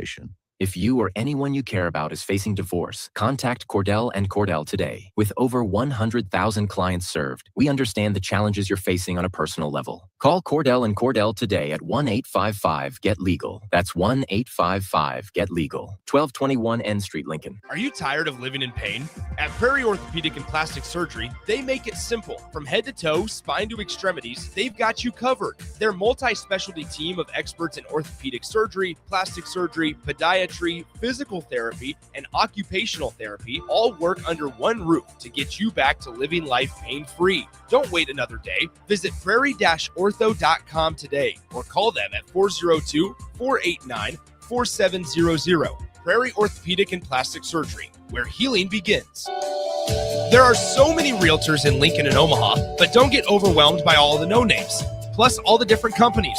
conversation. If you or anyone you care about is facing divorce, contact Cordell and Cordell today. With over 100,000 clients served, we understand the challenges you're facing on a personal level. Call Cordell and Cordell today at 1-855-GET-LEGAL. That's 1-855-GET-LEGAL. 1221 N Street, Lincoln. Are you tired of living in pain? At Prairie Orthopedic and Plastic Surgery, they make it simple. From head to toe, spine to extremities, they've got you covered. Their multi-specialty team of experts in orthopedic surgery, plastic surgery, podiatry, physical therapy, and occupational therapy all work under one roof to get you back to living life pain-free. Don't wait another day. Visit prairie-ortho.com today or call them at 402-489-4700. Prairie Orthopedic and Plastic Surgery, where healing begins. There are so many realtors in Lincoln and Omaha, but don't get overwhelmed by all the no-names, plus all the different companies.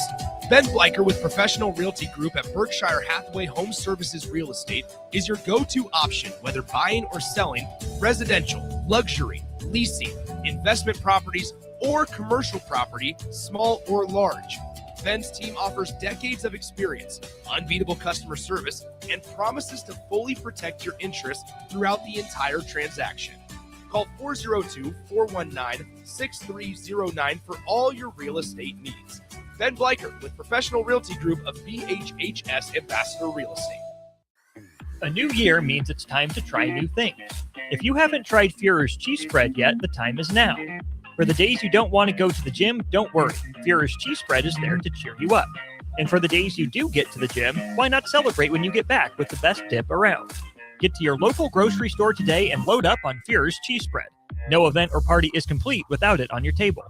Ben Bleicher with Professional Realty Group at Berkshire Hathaway Home Services Real Estate is your go-to option, whether buying or selling residential, luxury, leasing, investment properties, or commercial property, small or large. Ben's team offers decades of experience, unbeatable customer service, and promises to fully protect your interests throughout the entire transaction. Call 402-419-6309 for all your real estate needs. Ben Bleicher with Professional Realty Group of BHHS Ambassador Real Estate. A new year means it's time to try new things. If you haven't tried Führer's cheese spread yet, the time is now. For the days you don't want to go to the gym, don't worry. Führer's cheese spread is there to cheer you up. And for the days you do get to the gym, why not celebrate when you get back with the best dip around? Get to your local grocery store today and load up on Führer's cheese spread. No event or party is complete without it on your table.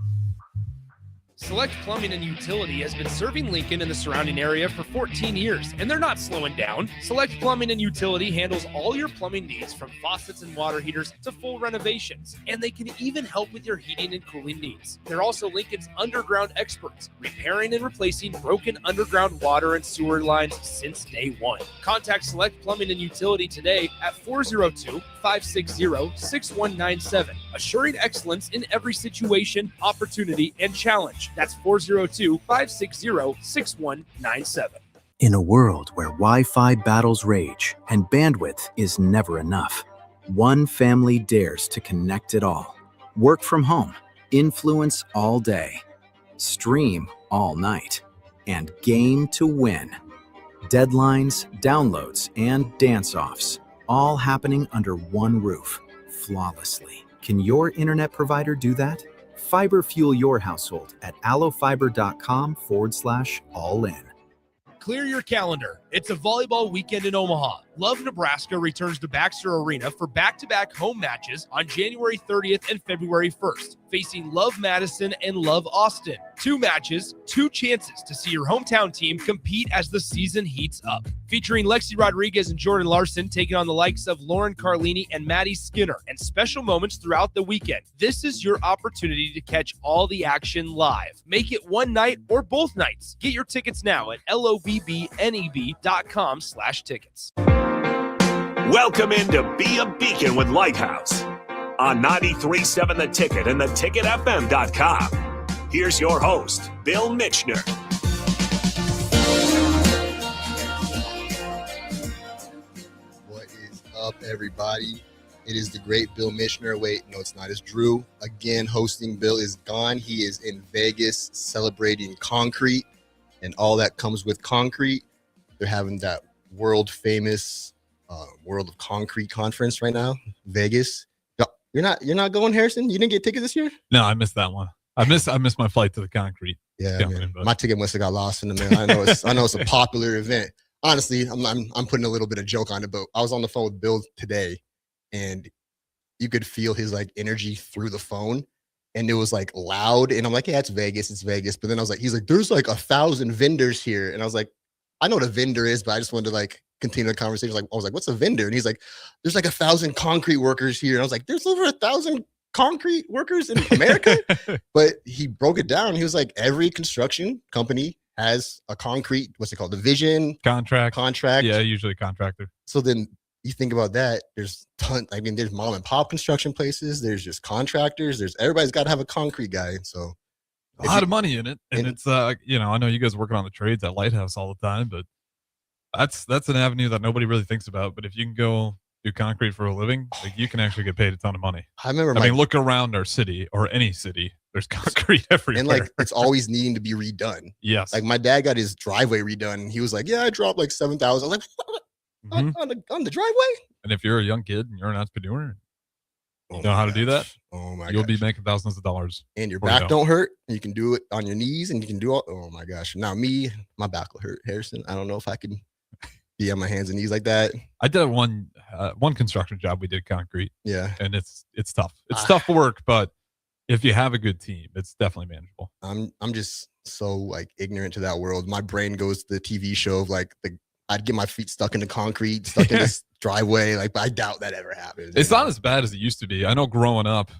Select Plumbing and Utility has been serving Lincoln and the surrounding area for 14 years, and they're not slowing down. Select Plumbing and Utility handles all your plumbing needs, from faucets and water heaters to full renovations, and they can even help with your heating and cooling needs. They're also Lincoln's underground experts, repairing and replacing broken underground water and sewer lines since day one. Contact Select Plumbing and Utility today at 402-560-6197, assuring excellence in every situation, opportunity, and challenge. That's 402-560-6197. In a world where Wi-Fi battles rage and bandwidth is never enough, one family dares to connect it all. Work from home, influence all day, stream all night, and game to win. Deadlines, downloads, and dance-offs, all happening under one roof, flawlessly. Can your internet provider do that? Fiber fuel your household at allofiber.com/all-in. Clear your calendar. It's a volleyball weekend in Omaha. Love Nebraska returns to Baxter Arena for back-to-back home matches on January 30th and February 1st, facing Love Madison and Love Austin. 2 matches, 2 chances to see your hometown team compete as the season heats up. Featuring Lexi Rodriguez and Jordan Larson taking on the likes of Lauren Carlini and Maddie Skinner, and special moments throughout the weekend. This is your opportunity to catch all the action live. Make it one night or both nights. Get your tickets now at lobbneb.com/tickets. Welcome into Be a Beacon with Lighthouse on 93.7 The Ticket and theticketfm.com. Here's your host, Bill Michener. What is up, everybody? It is the great Bill Michener. Wait, no, it's not. It's Drew. Again, hosting. Bill is gone. He is in Vegas celebrating concrete and all that comes with concrete. They're having that world-famous World of Concrete conference right now, Vegas. You're not going, Harrison? You didn't get tickets this year? No, I missed that one. I missed my flight to the concrete. Yeah, man. My ticket must have got lost in the mail. I know it's a popular event. Honestly, I'm putting a little bit of joke on it, but I was on the phone with Bill today, and you could feel his like energy through the phone, and it was like loud. And I'm like, yeah, it's Vegas. But then he's like, there's like 1,000 vendors here, and I was like, I know what a vendor is, but I just wanted to like continue the conversation. Like, I was like, what's a vendor? And he's like, there's like 1,000 concrete workers here. And I was like, there's over 1,000 concrete workers in America? But he broke it down. He was like, every construction company has a concrete, what's it called? Division? Contract. Yeah, usually contractor. So then you think about that, there's there's mom and pop construction places. There's just contractors. Everybody's got to have a concrete guy. So a lot of money in it. And it's, I know you guys are working on the trades at Lighthouse all the time, but That's an avenue that nobody really thinks about. But if you can go do concrete for a living, like you can actually get paid a ton of money. I remember I mean, look around our city or any city. There's concrete everywhere. and like it's always needing to be redone. Yes. Like my dad got his driveway redone. And he was like, "Yeah, I dropped like 7,000." Like Mhm. on the driveway. And if you're a young kid and you're an entrepreneur, you know how to do that? Oh my! You'll be making thousands of dollars. And your before you back know it. don't hurt. You can do it on your knees, and you can do all. Oh my gosh! Now my back will hurt, Harrison. I don't know if I can be on my hands and knees like that. I did one construction job. We did concrete, Yeah, and it's tough. It's tough work, but if you have a good team, it's definitely manageable. I'm just so like ignorant to that world. My brain goes to the TV show of like I'd get my feet stuck in the concrete, stuck in this driveway. Like, but I doubt that ever happens. It's not as bad as it used to be. I know growing up,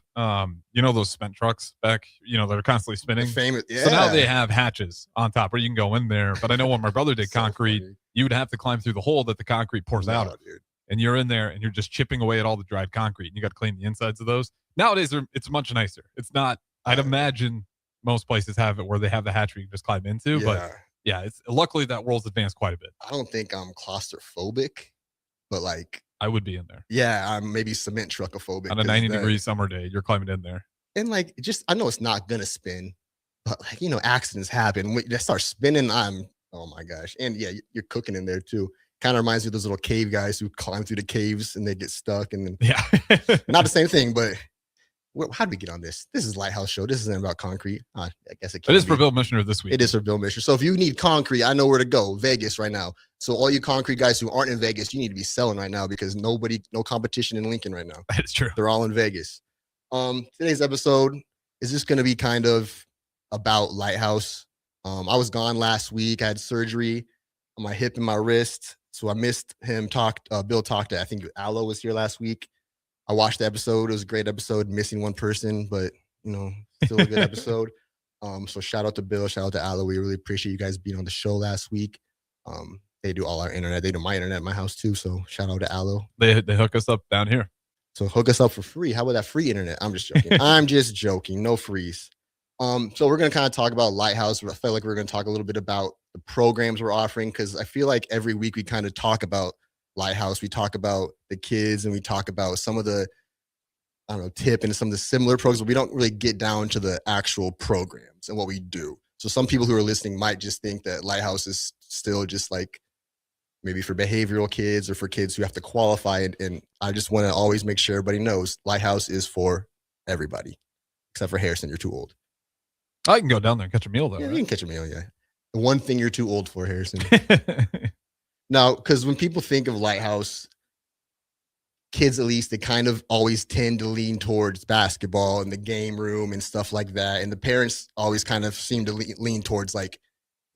you know those cement trucks back, you know, that are constantly spinning. Famous, yeah. So now they have hatches on top where you can go in there. But I know when my brother did So concrete, funny. you would have to climb through the hole that the concrete pours out No, of. dude. And you're in there and you're just chipping away at all the dried concrete. And you got to clean the insides of those. Nowadays, it's much nicer. It's not, I'd imagine most places have it where they have the hatch where you can just climb into. Yeah. But yeah, it's luckily that world's advanced quite a bit. I don't think I'm claustrophobic, but like, I would be in there. yeah, I'm maybe cement truckophobic. On a 90-degree summer day, you're climbing in there. And like, just, I know it's not going to spin, but like, you know, accidents happen. When they start spinning, oh my gosh. And yeah, you're cooking in there too. Kind of reminds me of those little cave guys who climb through the caves and they get stuck. And then, Yeah. not the same thing, but how did we get on this? This is Lighthouse Show. This isn't about concrete. I guess It is for Bill Missioner this week. It is for Bill Misher. So if you need concrete, I know where to go. Vegas right now. So all you concrete guys who aren't in Vegas, you need to be selling right now because no competition in Lincoln right now. That is true. They're all in Vegas. Today's episode is just going to be kind of about Lighthouse. I was gone last week. I had surgery on my hip and my wrist. So I missed him Bill talked to, I think Aloe was here last week. I watched the episode. It was a great episode, missing one person, but you know, still a good episode. So shout out to Bill, shout out to Aloe. We really appreciate you guys being on the show last week. They do all our internet. They do my internet at my house too. So shout out to Aloe. They hook us up down here. So hook us up for free. How about that free internet? I'm just joking. I'm just joking. No freeze. So we're going to kind of talk about Lighthouse. I feel like we're going to talk a little bit about the programs we're offering because I feel like every week we kind of talk about Lighthouse. We talk about the kids and we talk about some of the, I don't know, tip and some of the similar programs, but we don't really get down to the actual programs and what we do. So some people who are listening might just think that Lighthouse is still just like maybe for behavioral kids or for kids who have to qualify. And I just want to always make sure everybody knows Lighthouse is for everybody, except for Harrison. You're too old. I can go down there and catch a meal though. Yeah, right? you can catch a meal. Yeah. The one thing you're too old for, Harrison. Now, because when people think of Lighthouse, kids at least, they kind of always tend to lean towards basketball and the game room and stuff like that. And the parents always kind of seem to lean towards like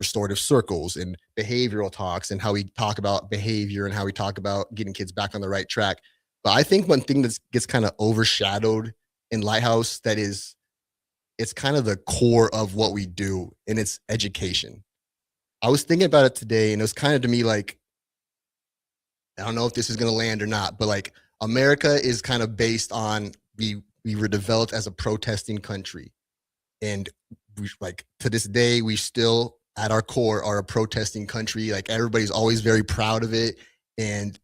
restorative circles and behavioral talks and how we talk about behavior and how we talk about getting kids back on the right track. But I think one thing that gets kind of overshadowed in Lighthouse that is, it's kind of the core of what we do, and it's education. I was thinking about it today, and it was kind of to me like, I don't know if this is going to land or not, but like America is kind of based on we were developed as a protesting country, and we, like to this day we still at our core are a protesting country. Like everybody's always very proud of it, and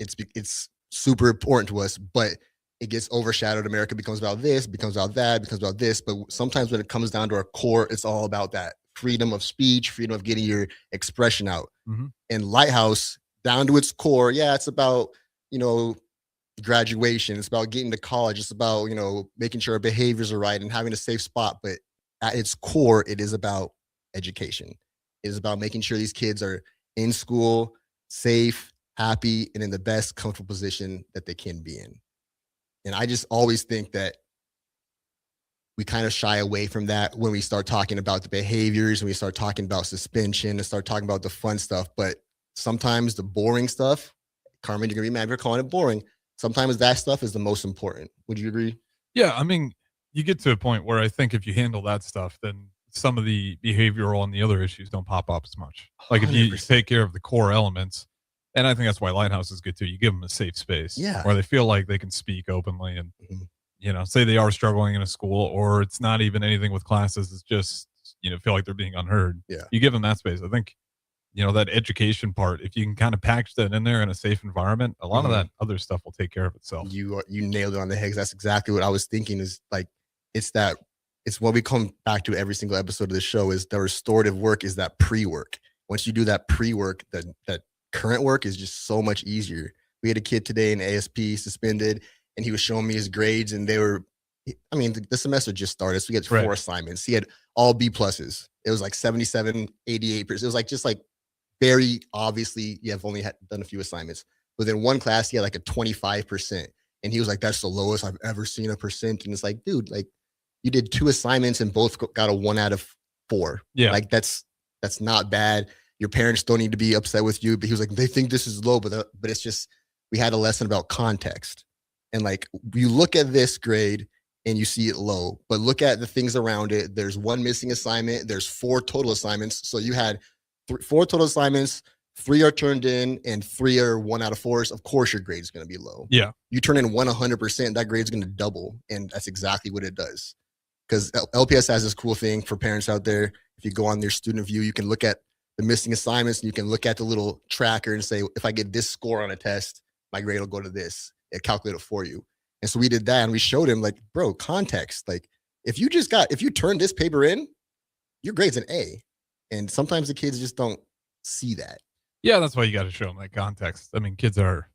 it's super important to us. But it gets overshadowed. America becomes about this, becomes about that, becomes about this. But sometimes when it comes down to our core, it's all about that freedom of speech, freedom of getting your expression out. Mm-hmm. And Lighthouse, down to its core, yeah, it's about, you know, graduation. It's about getting to college. It's about, you know, making sure our behaviors are right and having a safe spot. But at its core, it is about education. It is about making sure these kids are in school, safe, happy, and in the best comfortable position that they can be in. And I just always think that we kind of shy away from that when we start talking about the behaviors, when we start talking about suspension and start talking about the fun stuff. But sometimes the boring stuff, Carmen, you're going to be mad if you're calling it boring. Sometimes that stuff is the most important. Would you agree? Yeah. I mean, you get to a point where I think if you handle that stuff, then some of the behavioral and the other issues don't pop up as much. Like if you 100%. take care of the core elements, and I think that's why Lighthouse is good too. You give them a safe space where they feel like they can speak openly and, you know, say they are struggling in a school or it's not even anything with classes. It's just, you know, feel like they're being unheard. Yeah. You give them that space. I think that education part, if you can kind of package that in there in a safe environment, a lot of Mhm. that other stuff will take care of itself. You nailed it on the head. 'Cause that's exactly what I was thinking. Is like it's that it's what we come back to every single episode of the show is the restorative work is that pre-work. Once you do that pre-work, that current work is just so much easier. We had a kid today in ASP suspended, and he was showing me his grades, and they were, I mean, the semester just started, so we had Right. 4 assignments. He had all B pluses. It was like 77, 88%. It was like just like very obviously you have only done a few assignments. But in one class, he had like a 25%. And he was like, that's the lowest I've ever seen a percent. And it's like, dude, like you did 2 assignments and both got a 1 out of 4. Yeah. Like that's not bad. Your parents don't need to be upset with you. But he was like, they think this is low, but it's just, we had a lesson about context. And like, you look at this grade and you see it low, but look at the things around it. There's 1 missing assignment. There's 4 total assignments. So you had 4 total assignments, 3 are turned in, and 3 are 1 out of 4s. Of course, your grade is going to be low. Yeah. You turn in 100%, that grade's going to double. And that's exactly what it does. Because LPS has this cool thing for parents out there. If you go on their student view, you can look at the missing assignments and you can look at the little tracker and say, if I get this score on a test, my grade will go to this. It calculate it for you. And so we did that and we showed him like, bro, context. Like if you turned this paper in, your grade's an A. And sometimes the kids just don't see that. Yeah, that's why you got to show them that context. I mean, kids are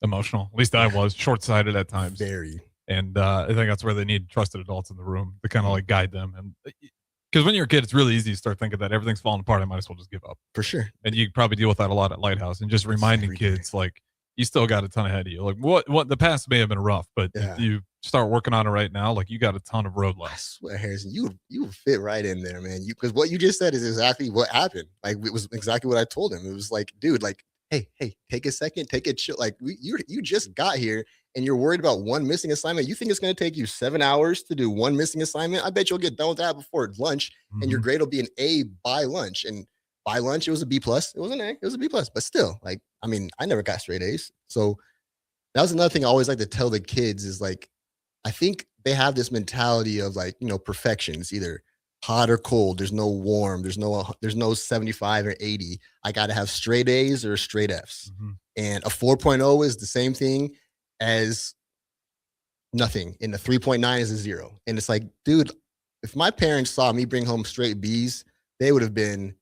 emotional. At least I was short-sighted at times. Very. And I think that's where they need trusted adults in the room to kind of like guide them. And because when you're a kid, it's really easy to start thinking that everything's falling apart. I might as well just give up. For sure. And you probably deal with that a lot at Lighthouse and just reminding kids like you still got a ton ahead of you. Like what the past may have been rough, but if you start working on it right now, like you got a ton of road left. I swear, Harrison, you fit right in there, man. Because what you just said is exactly what happened. Like it was exactly what I told him. It was like, dude, like, hey, take a second, take a chill. Like you just got here and you're worried about 1 missing assignment. You think it's going to take you 7 hours to do 1 missing assignment? I bet you'll get done with that before lunch, and your grade will be an A by lunch. And by lunch, it was a B plus. It was an A. It was a B plus. But still, like, I mean, I never got straight A's. So that was another thing I always like to tell the kids is like, I think they have this mentality of like, perfection. It's either hot or cold. There's no warm. There's no 75 or 80. I got to have straight A's or straight F's. And a 4.0 is the same thing as nothing. And the 3.9 is a 0. And it's like, dude, if my parents saw me bring home straight B's, they would have been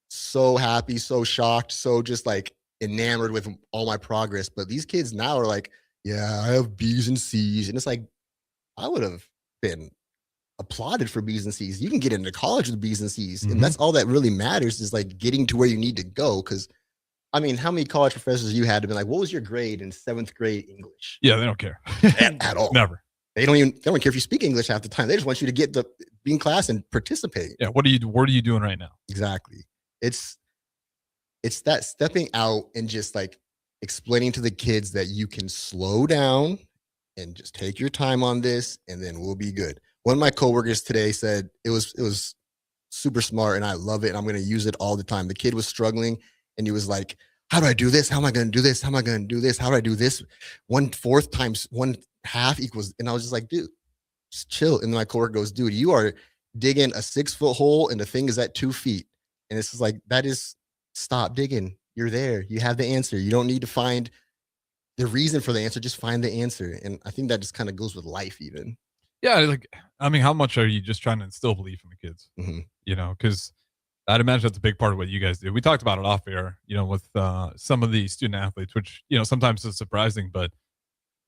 so happy, so shocked, so just like enamored with all my progress. But these kids now are like, yeah, I have B's and C's. And it's like, I would have been applauded for B's and C's. You can get into college with B's and C's. And that's all that really matters is like getting to where you need to go. Because I mean, how many college professors you had to be like, what was your grade in 7th grade English? Yeah, they don't care at all. Never. They don't care if you speak English half the time. They just want you to be in class and participate. Yeah. What are you doing right now? Exactly. It's that stepping out and just like explaining to the kids that you can slow down and just take your time on this and then we'll be good. One of my coworkers today said it was super smart and I love it. And I'm going to use it all the time. The kid was struggling and he was like, how do I do this? How am I going to do this? How am I going to do this? How do I do this? 1/4 times 1/2 equals. And I was just like, dude, just chill. And my coworker goes, dude, you are digging a 6-foot hole and the thing is at 2 feet. And it's just like, stop digging. You're there. You have the answer. You don't need to find the reason for the answer. Just find the answer. And I think that just kind of goes with life even. Yeah. Like, I mean, how much are you just trying to instill belief in the kids? Because I'd imagine that's a big part of what you guys do. We talked about it off air, with some of the student athletes, which, sometimes is surprising, but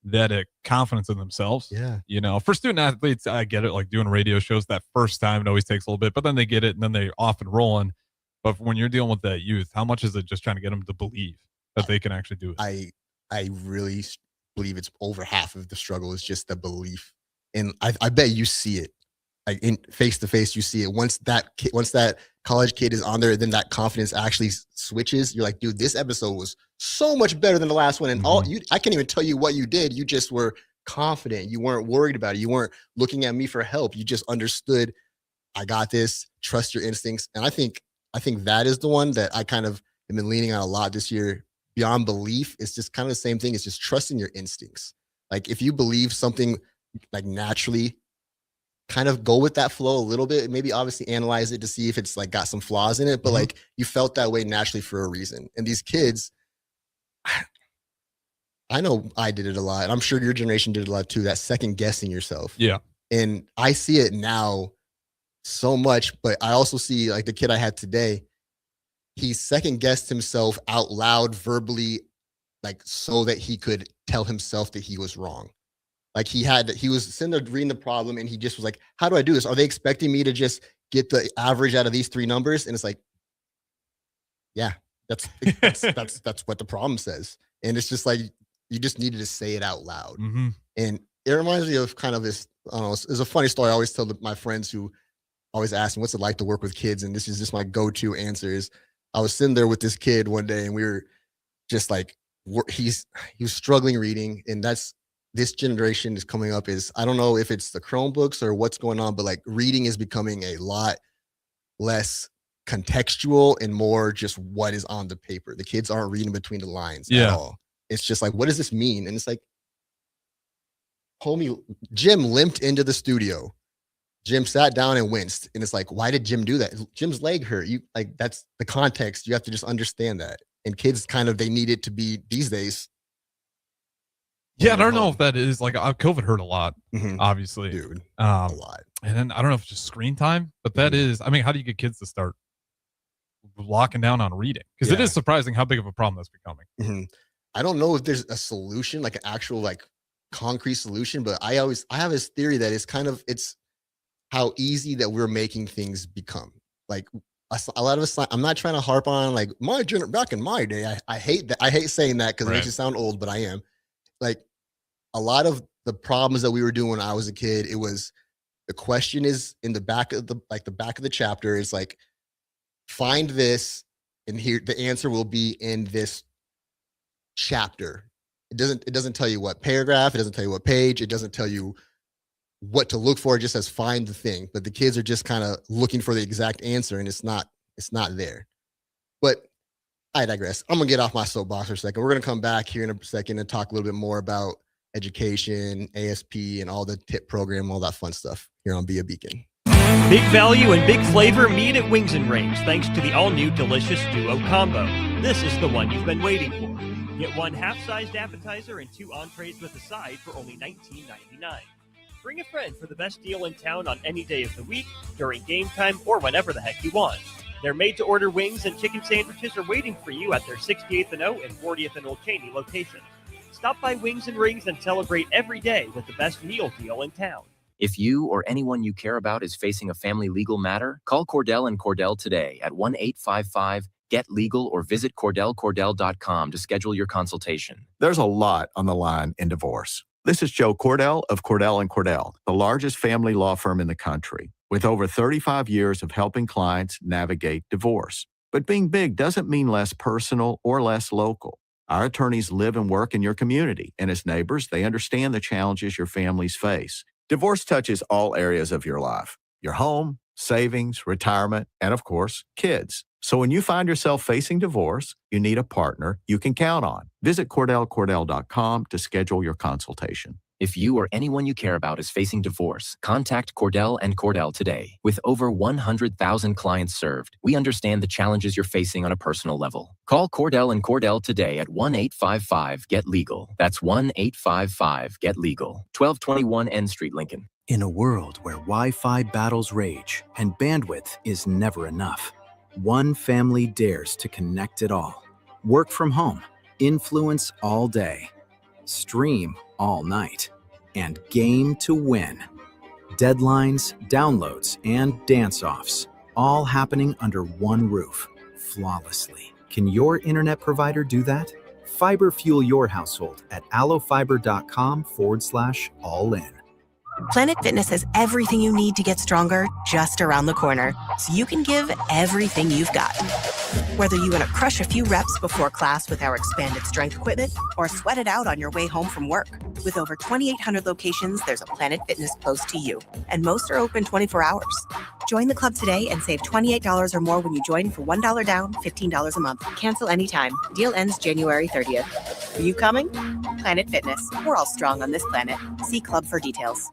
that confidence in themselves. Yeah. For student athletes, I get it. Like doing radio shows that first time, it always takes a little bit, but then they get it and then they're off and rolling. But when you're dealing with that youth, how much is it just trying to get them to believe that they can actually do it? I really believe it's over half of the struggle is just the belief. And I bet you see it. Like in face to face, you see it. Once that college kid is on there, then that confidence actually switches. You're like, dude, this episode was so much better than the last one. And I can't even tell you what you did. You just were confident. You weren't worried about it. You weren't looking at me for help. You just understood, I got this, trust your instincts. And I think that is the one that I kind of have been leaning on a lot this year. Beyond belief, it's just kind of the same thing. It's just trusting your instincts. Like if you believe something like naturally, kind of go with that flow a little bit, maybe obviously analyze it to see if it's like got some flaws in it, but like you felt that way naturally for a reason. And these kids, I know I did it a lot. I'm sure your generation did it a lot too, that second guessing yourself. Yeah. And I see it now so much, but I also see like the kid I had today, he second guessed himself out loud, verbally, like so that he could tell himself that he was wrong. Like he was sitting there reading the problem and he just was like, how do I do this? Are they expecting me to just get the average out of these three numbers? And it's like, yeah, that's what the problem says. And it's just like, you just needed to say it out loud. And it reminds me of kind of this, I don't know, it's a funny story I always tell my friends who always ask me, what's it like to work with kids? And this is just my go-to answer is, I was sitting there with this kid one day and we were just like, he was struggling reading. And this generation is coming up is, I don't know if it's the Chromebooks or what's going on, but like reading is becoming a lot less contextual and more just what is on the paper. The kids aren't reading between the lines at all. It's just like, what does this mean? And it's like, homie, Jim limped into the studio. Jim sat down and winced. And it's like, why did Jim do that? Jim's leg hurt. You like, that's the context. You have to just understand that. And kids kind of, they need it to be these days. Yeah, I don't know if that is like COVID hurt a lot, obviously. Dude, a lot. And then I don't know if it's just screen time, but that is, I mean, how do you get kids to start locking down on reading? Because it is surprising how big of a problem that's becoming. I don't know if there's a solution, like an actual like concrete solution, but I have this theory that it's how easy that we're making things become. Like a lot of us, I'm not trying to harp on like back in my day. I hate that. I hate saying that because it makes you sound old, but I am. Like a lot of the problems that we were doing when I was a kid, it was the question is in the back of the chapter is like, find this and here the answer will be in this chapter. It doesn't tell you what paragraph, it doesn't tell you what page, it doesn't tell you what to look for. It just says find the thing. But the kids are just kind of looking for the exact answer and it's not there. But I digress. I'm gonna get off my soapbox for a second. We're gonna come back here in a second and talk a little bit more about education, ASP, and all the TIP program, all that fun stuff here on Be a Beacon. Big value and big flavor meet at Wings and Rings thanks to the all-new delicious Duo Combo. This is the one you've been waiting for. Get one half-sized appetizer and 2 entrees with a side for only $19.99. Bring a friend for the best deal in town on any day of the week, during game time, or whenever the heck you want. Their made-to-order wings and chicken sandwiches are waiting for you at their 68th and O and 40th and Old Cheney locations. Stop by Wings and Rings and celebrate every day with the best meal deal in town. If you or anyone you care about is facing a family legal matter, call Cordell and Cordell today at 1-855-GET-LEGAL or visit CordellCordell.com to schedule your consultation. There's a lot on the line in divorce. This is Joe Cordell of Cordell & Cordell, the largest family law firm in the country, with over 35 years of helping clients navigate divorce. But being big doesn't mean less personal or less local. Our attorneys live and work in your community, and as neighbors, they understand the challenges your families face. Divorce touches all areas of your life: your home, savings, retirement, and of course, kids. So when you find yourself facing divorce, you need a partner you can count on. Visit CordellCordell.com to schedule your consultation. If you or anyone you care about is facing divorce, contact Cordell and Cordell today. With over 100,000 clients served, we understand the challenges you're facing on a personal level. Call Cordell and Cordell today at 1-855-GET-LEGAL. That's 1-855-GET-LEGAL. 1221 N Street, Lincoln. In a world where Wi-Fi battles rage and bandwidth is never enough, one family dares to connect it all. Work from home, influence all day, stream all night, and game to win. Deadlines, downloads, and dance-offs, all happening under one roof, flawlessly. Can your internet provider do that? Fiber fuel your household at allofiber.com/all-in. Planet Fitness has everything you need to get stronger just around the corner, so you can give everything you've got. Whether you want to crush a few reps before class with our expanded strength equipment or sweat it out on your way home from work. With over 2,800 locations, there's a Planet Fitness close to you, and most are open 24 hours. Join the club today and save $28 or more when you join for $1 down, $15 a month. Cancel anytime. Deal ends January 30th. Are you coming? Planet Fitness. We're all strong on this planet. See club for details.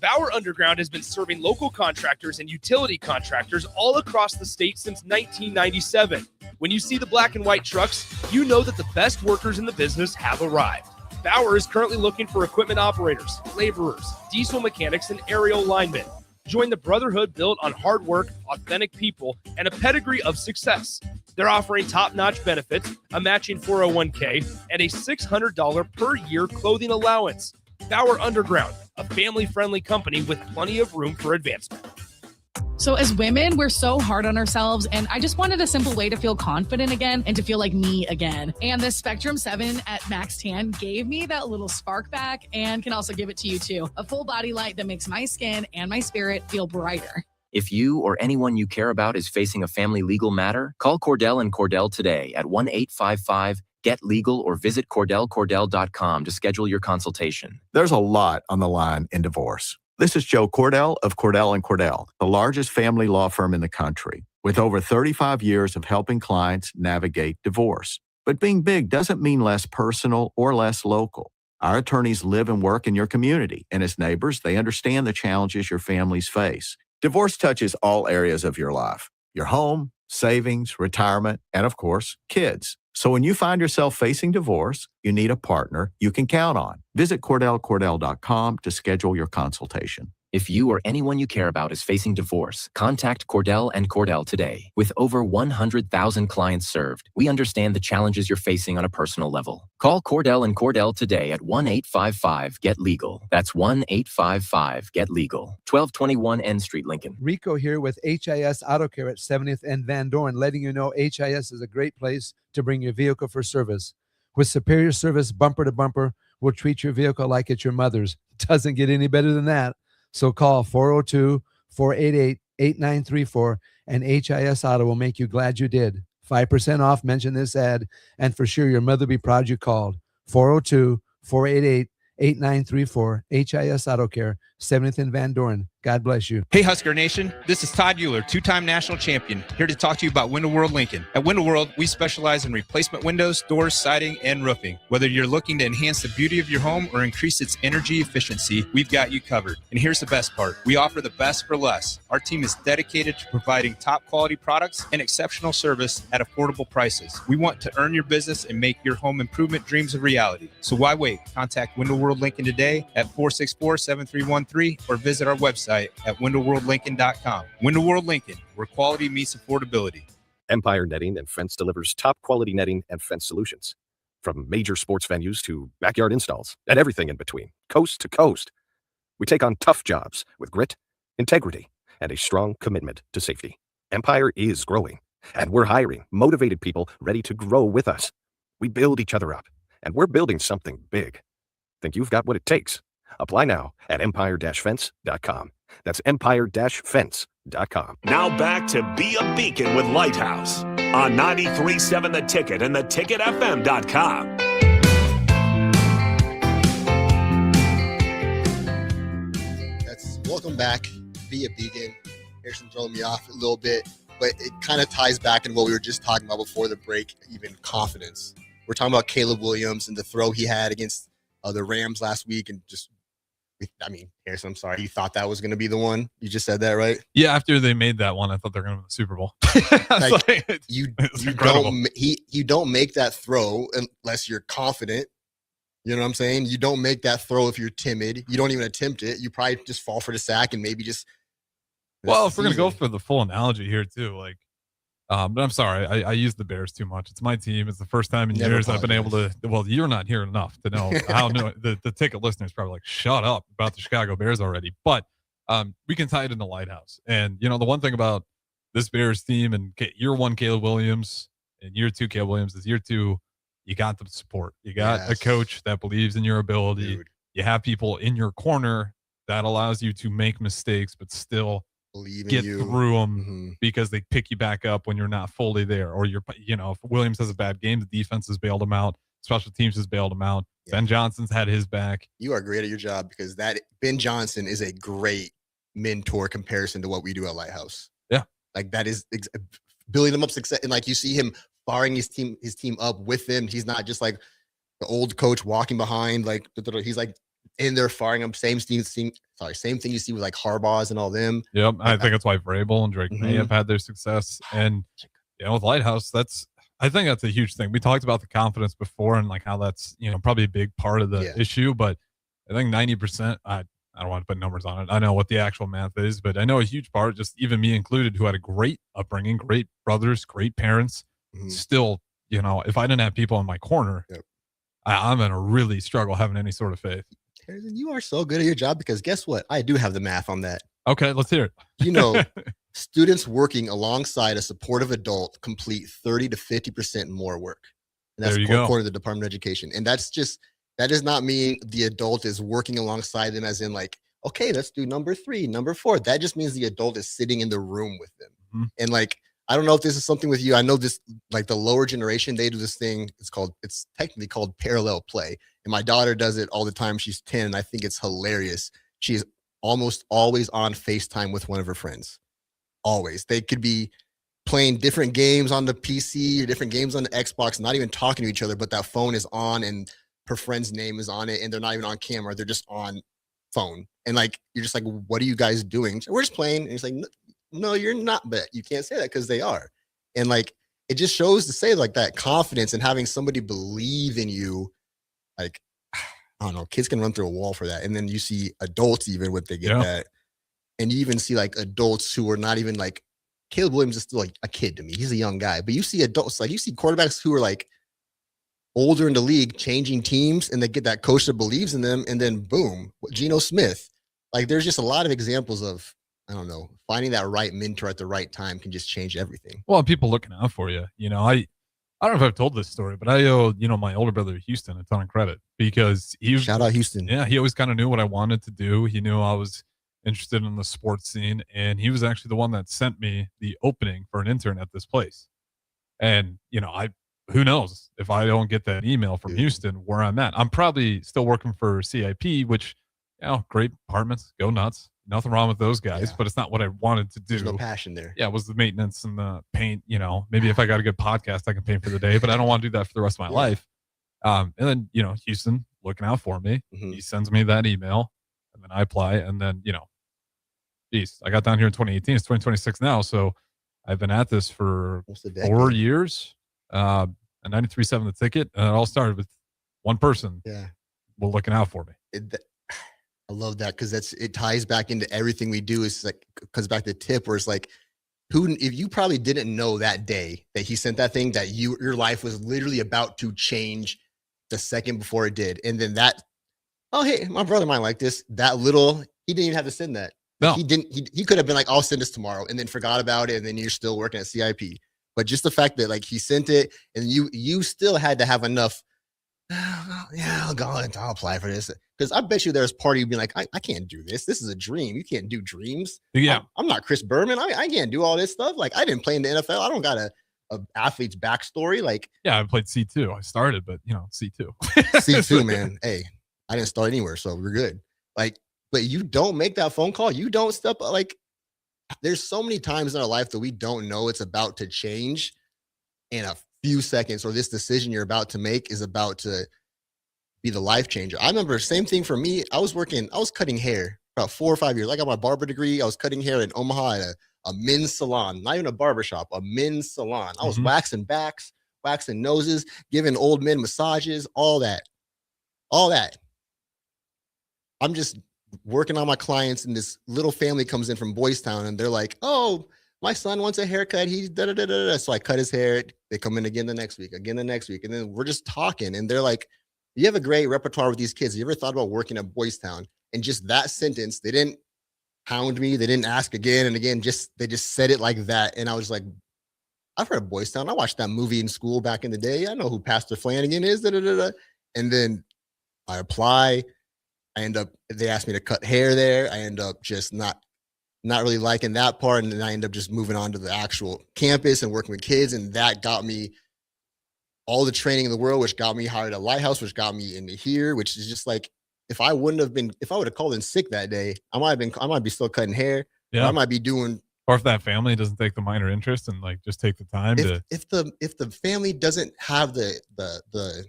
Bauer Underground has been serving local contractors and utility contractors all across the state since 1997. When you see the black and white trucks, you know that the best workers in the business have arrived. Bauer is currently looking for equipment operators, laborers, diesel mechanics, and aerial linemen. Join the brotherhood built on hard work, authentic people, and a pedigree of success. They're offering top-notch benefits, a matching 401k, and a $600 per year clothing allowance. Bauer Underground, a family-friendly company with plenty of room for advancement. So as women, we're so hard on ourselves, and I just wanted a simple way to feel confident again and to feel like me again. And the Spectrum 7 at Max Tan gave me that little spark back and can also give it to you too. A full body light that makes my skin and my spirit feel brighter. If you or anyone you care about is facing a family legal matter, call Cordell and Cordell today at 1-855-GET-LEGAL or visit CordellCordell.com to schedule your consultation. There's a lot on the line in divorce. This is Joe Cordell of Cordell & Cordell, the largest family law firm in the country, with over 35 years of helping clients navigate divorce. But being big doesn't mean less personal or less local. Our attorneys live and work in your community, and as neighbors, they understand the challenges your families face. Divorce touches all areas of your life: your home, savings, retirement, and of course, kids. So when you find yourself facing divorce, you need a partner you can count on. Visit CordellCordell.com to schedule your consultation. If you or anyone you care about is facing divorce, contact Cordell and Cordell today. With over 100,000 clients served, we understand the challenges you're facing on a personal level. Call Cordell and Cordell today at 1-855-GET-LEGAL. That's 1-855-GET-LEGAL. 1221 N Street, Lincoln. Rico here with HIS Auto Care at 70th and Van Dorn, letting you know HIS is a great place to bring your vehicle for service. With superior service bumper to bumper, we'll treat your vehicle like it's your mother's. Doesn't get any better than that. So call 402-488-8934 and HIS Auto will make you glad you did. 5% off, mention this ad, and for sure your mother will be proud you called. 402-488-8934, HIS Auto Care, 70th and Van Dorn. God bless you. Hey Husker Nation, this is Todd Euler, two-time national champion, here to talk to you about Window World Lincoln. At Window World, we specialize in replacement windows, doors, siding, and roofing. Whether you're looking to enhance the beauty of your home or increase its energy efficiency, we've got you covered. And here's the best part. We offer the best for less. Our team is dedicated to providing top quality products and exceptional service at affordable prices. We want to earn your business and make your home improvement dreams a reality. So why wait? Contact Window World Lincoln today at 464-7313 or visit our website at windowworldlincoln.com. Window World Lincoln, where quality meets affordability. Empire Netting and Fence delivers top quality netting and fence solutions. From major sports venues to backyard installs and everything in between, coast to coast. We take on tough jobs with grit, integrity, and a strong commitment to safety. Empire is growing, and we're hiring motivated people ready to grow with us. We build each other up, and we're building something big. Think you've got what it takes? Apply now at empire-fence.com. That's empire-fence.com. Now back to Be a Beacon with Lighthouse on 93.7 The Ticket and theticketfm.com. Welcome back. Be a Beacon. Harrison throwing me off a little bit, but it kind of ties back in what we were just talking about before the break, even confidence. We're talking about Caleb Williams and the throw he had against the Rams last week, and just, I mean, Harrison, I'm sorry, you thought that was going to be the one? You just said that, right? Yeah, after they made that one, I thought they were going to win the Super Bowl. You don't make that throw unless you're confident. You know what I'm saying? You don't make that throw if you're timid. You don't even attempt it. You probably just fall for the sack and maybe just. Well, if we're going to go for the full analogy here too, like, but I'm sorry, I use the Bears too much. It's my team. It's the first time in years I've been able to. Well, you're not here enough to know how the ticket listeners probably like, shut up about the Chicago Bears already. But we can tie it into Lighthouse. And you know, the one thing about this Bears team and year one Caleb Williams and year two Caleb Williams is year two, you got the support. You got a coach that believes in your ability. Dude. You have people in your corner that allows you to make mistakes, but still get through them because they pick you back up when you're not fully there, or you're, you know, if Williams has a bad game, the defense has bailed him out, special teams has bailed him out. Yeah. Ben Johnson's had his back. You are great at your job because that Ben Johnson is a great mentor comparison to what we do at Lighthouse. Yeah, like that is building them up success, and like you see him firing his team up with him. He's not just like the old coach walking behind, like he's like in there firing them, same Same thing you see with like Harbaugh's and all them. Yep. I Like, think that's why Vrabel and Drake May Mhm. have had their success. And with Lighthouse, I think that's a huge thing. We talked about the confidence before and like how that's, probably a big part of the issue, but I think 90%, I don't want to put numbers on it. I know what the actual math is, but I know a huge part, just even me included, who had a great upbringing, great brothers, great parents, still, if I didn't have people in my corner, I'm going to really struggle having any sort of faith. Harrison, you are so good at your job because guess what? I do have the math on that. Okay, let's hear it. Students working alongside a supportive adult complete 30 to 50% more work. And that's according to the Department of Education. And that does not mean the adult is working alongside them as in like, okay, let's do number 3, number 4. That just means the adult is sitting in the room with them. Mm-hmm. And like, I don't know if this is something with you. I know this, like the lower generation, they do this thing. It's technically called parallel play. And my daughter does it all the time. She's 10. And I think it's hilarious. She's almost always on FaceTime with one of her friends. Always. They could be playing different games on the PC or different games on the Xbox, not even talking to each other, but that phone is on and her friend's name is on it and they're not even on camera. They're just on phone. And like, you're just like, what are you guys doing? We're just playing. And it's like, no, you're not, but you can't say that because they are. And like, it just shows to say like that confidence and having somebody believe in you. Like, I don't know, kids can run through a wall for that. And then you see adults even what they get that. And you even see like adults who are not even like, Caleb Williams is still like a kid to me. He's a young guy, but you see adults, like you see quarterbacks who are like older in the league changing teams and they get that coach that believes in them. And then boom, Geno Smith. Like there's just a lot of examples of, I don't know, finding that right mentor at the right time can just change everything. Well, people looking out for you. I don't know if I've told this story, but I owe, my older brother Houston a ton of credit because shout out Houston. Yeah, he always kind of knew what I wanted to do. He knew I was interested in the sports scene, and he was actually the one that sent me the opening for an intern at this place. And who knows if I don't get that email from Houston where I'm at. I'm probably still working for CIP, which great apartments, go nuts. Nothing wrong with those guys, but it's not what I wanted to do. There's no passion there. Yeah, it was the maintenance and the paint. Maybe if I got a good podcast, I can paint for the day, but I don't want to do that for the rest of my life. And then, Houston looking out for me. Mm-hmm. He sends me that email, and then I apply, and then, geez, I got down here in 2018. It's 2026 now, so I've been at this for 4 years. And 93.7 the ticket, and it all started with one person. Yeah, looking out for me. I love that because it ties back into everything we do. It's like comes back to the tip where it's like, if you probably didn't know that day that he sent that thing that your life was literally about to change the second before it did, and then hey, my brother might like this. He didn't even have to send that. No, he didn't. He could have been like, I'll send this tomorrow, and then forgot about it, and then you're still working at CIP. But just the fact that like he sent it, and you still had to have enough. I'll go and I'll apply for this because I bet you there's party being like, I can't do this. This is a dream. You can't do dreams. Yeah, I'm not Chris Berman. I can't do all this stuff. Like I didn't play in the NFL. I don't got a athlete's backstory. Like I played C2. I started, but C2. C2, man. Hey, I didn't start anywhere, so we're good. Like, but you don't make that phone call. You don't step up. Like, there's so many times in our life that we don't know it's about to change in a few seconds, or this decision you're about to make is about to be the life changer. I remember same thing for me. I was cutting hair about 4 or 5 years. I got my barber degree. I was cutting hair in Omaha at a men's salon, not even a barber shop, a men's salon. I was waxing backs, waxing noses, giving old men massages, all that. I'm just working on my clients, and this little family comes in from Boys Town, and they're like, oh, my son wants a haircut. He's da-da-da-da-da. So I cut his hair. They come in again the next week. And then we're just talking. And they're like, you have a great repertoire with these kids. You ever thought about working at Boys Town? And just that sentence, they didn't hound me. They didn't ask again and again. They just said it like that. And I was like, I've heard of Boys Town. I watched that movie in school back in the day. I know who Pastor Flanagan is. Da-da-da-da. And then I apply. They asked me to cut hair there. I end up just not really liking that part. And then I end up just moving on to the actual campus and working with kids. And that got me all the training in the world, which got me hired at Lighthouse, which got me into here, which is just like, if I would have called in sick that day, I might be still cutting hair. Yeah. I might be doing. Or if that family doesn't take the minor interest and like just take the time if the family doesn't have the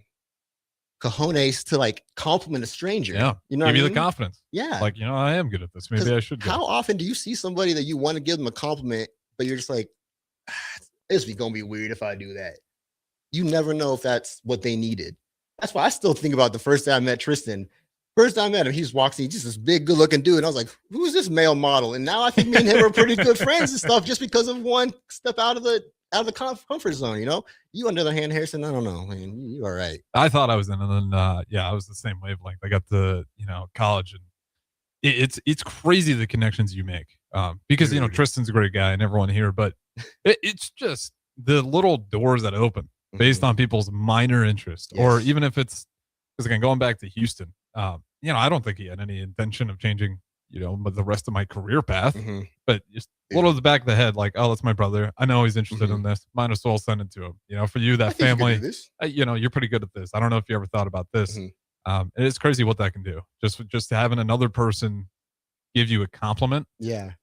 cojones to like compliment a stranger. Yeah. You know, give what you I the mean? confidence. Yeah. Like, I am good at this. Maybe 'Cause I should go. how often do you see somebody that you want to give them a compliment, but you're just like, it's gonna be weird if I do that. You never know if that's what they needed. That's why I still think about the first time I met Tristan. First time I met him, he just walks in, just this big, good-looking dude. And I was like, who's this male model? And now I think me and him are pretty good friends and stuff just because of one step out of the comfort zone, you know? You, on the other hand, Harrison, I don't know. Man, you all right. I thought I was in, and then I was the same wavelength. I got to college, and it's crazy the connections you make. Because Dude. Tristan's a great guy and everyone here, but it's just the little doors that open based on people's minor interest, or even if it's, because again, going back to Houston, I don't think he had any intention of changing, the rest of my career path, but just a little at the back of the head, like, oh, that's my brother. I know he's interested in this. Might as well send it to him. For you, that family, you're pretty good at this. I don't know if you ever thought about this. It's crazy what that can do. Just having another person give you a compliment,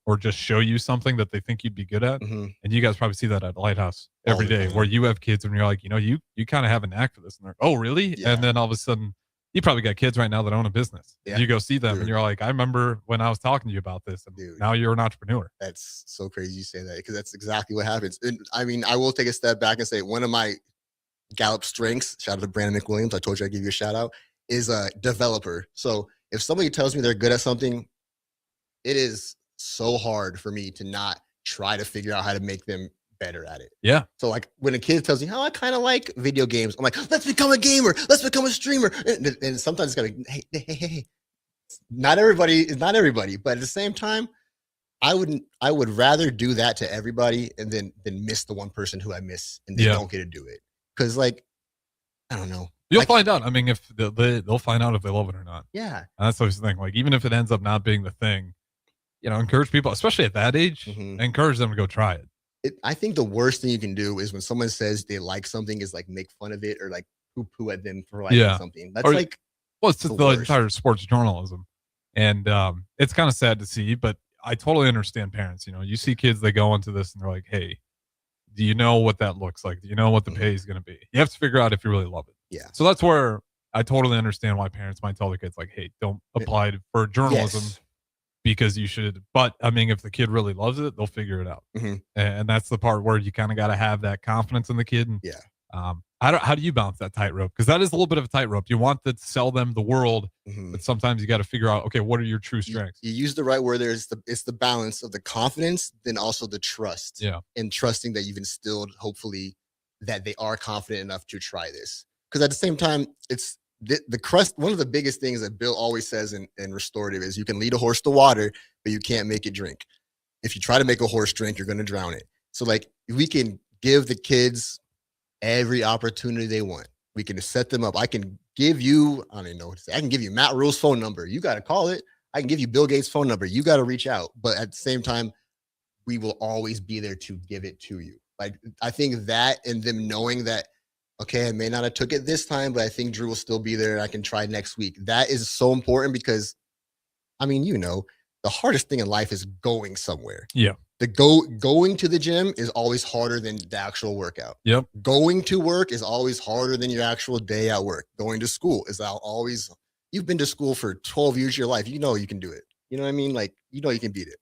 or just show you something that they think you'd be good at. And you guys probably see that at Lighthouse every day, where you have kids and you're like, you kind of have a knack for this, and they're, oh, really? And then all of a sudden, you probably got kids right now that own a business. You go see them and you're like, I remember when I was talking to you about this, and now you're an entrepreneur. That's so crazy you say that, because that's exactly what happens. And I mean, I will take a step back and say one of my Gallup strengths, shout out to Brandon McWilliams, I told you I'd give you a shout out, is a developer. So if somebody tells me they're good at something, it is so hard for me to not try to figure out how to make them better at it. Yeah. So like when a kid tells me, oh, I kind of like video games, I'm like, let's become a gamer. Let's become a streamer. And sometimes it's gotta be, hey. Not everybody, but at the same time, I would rather do that to everybody and then miss the one person who I miss and they don't get to do it. Cause like, I don't know. You'll find out. I mean, if they'll find out if they love it or not. Yeah. And that's always the thing. Like, even if it ends up not being the thing, encourage people, especially at that age, encourage them to go try it. I think the worst thing you can do is when someone says they like something is like make fun of it or like poo-poo at them for liking something. That's it's the entire sports journalism. And it's kind of sad to see, but I totally understand parents. You see kids, they go into this and they're like, hey, do you know what that looks like? Do you know what the pay is going to be? You have to figure out if you really love it. Yeah. So that's where I totally understand why parents might tell their kids, like, hey, don't apply for journalism. Because you should, but I mean, if the kid really loves it, they'll figure it out. And that's the part where you kind of got to have that confidence in the kid. And, how do you balance that tightrope? Because that is a little bit of a tightrope. You want to sell them the world, but sometimes you got to figure out, okay, what are your true strengths? You use the right word there. It's the balance of the confidence, then also the trust. Yeah. And trusting that you've instilled, hopefully, that they are confident enough to try this. Because at the same time, it's the crust. One of the biggest things that Bill always says in restorative is you can lead a horse to water, but you can't make it drink. If you try to make a horse drink, you're going to drown it. So like we can give the kids every opportunity they want. We can set them up. I can give you, I don't even know what to say. I can give you Matt Rule's phone number. You got to call it. I can give you Bill Gates' phone number. You got to reach out. But at the same time, we will always be there to give it to you. Like I think that, and them knowing that, okay, I may not have took it this time, but I think Drew will still be there and I can try next week. That is so important because, I mean, the hardest thing in life is going somewhere. Yeah. Going to the gym is always harder than the actual workout. Yep. Going to work is always harder than your actual day at work. Going to school is always, you've been to school for 12 years of your life. You know you can do it. You know what I mean? Like, you can beat it.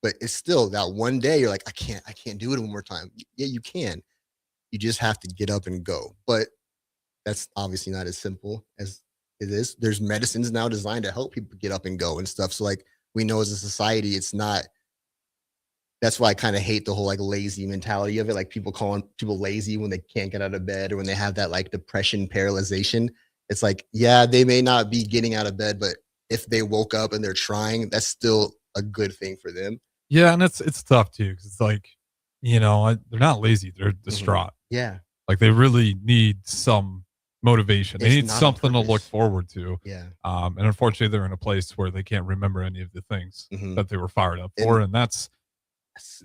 But it's still that one day you're like, I can't do it one more time. Yeah, you can. You just have to get up and go. But that's obviously not as simple as it is. There's medicines now designed to help people get up and go and stuff. So like we know as a society, it's not, that's why I kind of hate the whole like lazy mentality of it. Like people calling people lazy when they can't get out of bed or when they have that like depression paralyzation. It's like, yeah, they may not be getting out of bed, but if they woke up and they're trying, that's still a good thing for them. Yeah. And it's tough too. Cause it's like, they're not lazy. They're distraught. Yeah. Like they really need some motivation. They need something to look forward to. Yeah. And unfortunately they're in a place where they can't remember any of the things that they were fired up for. And that's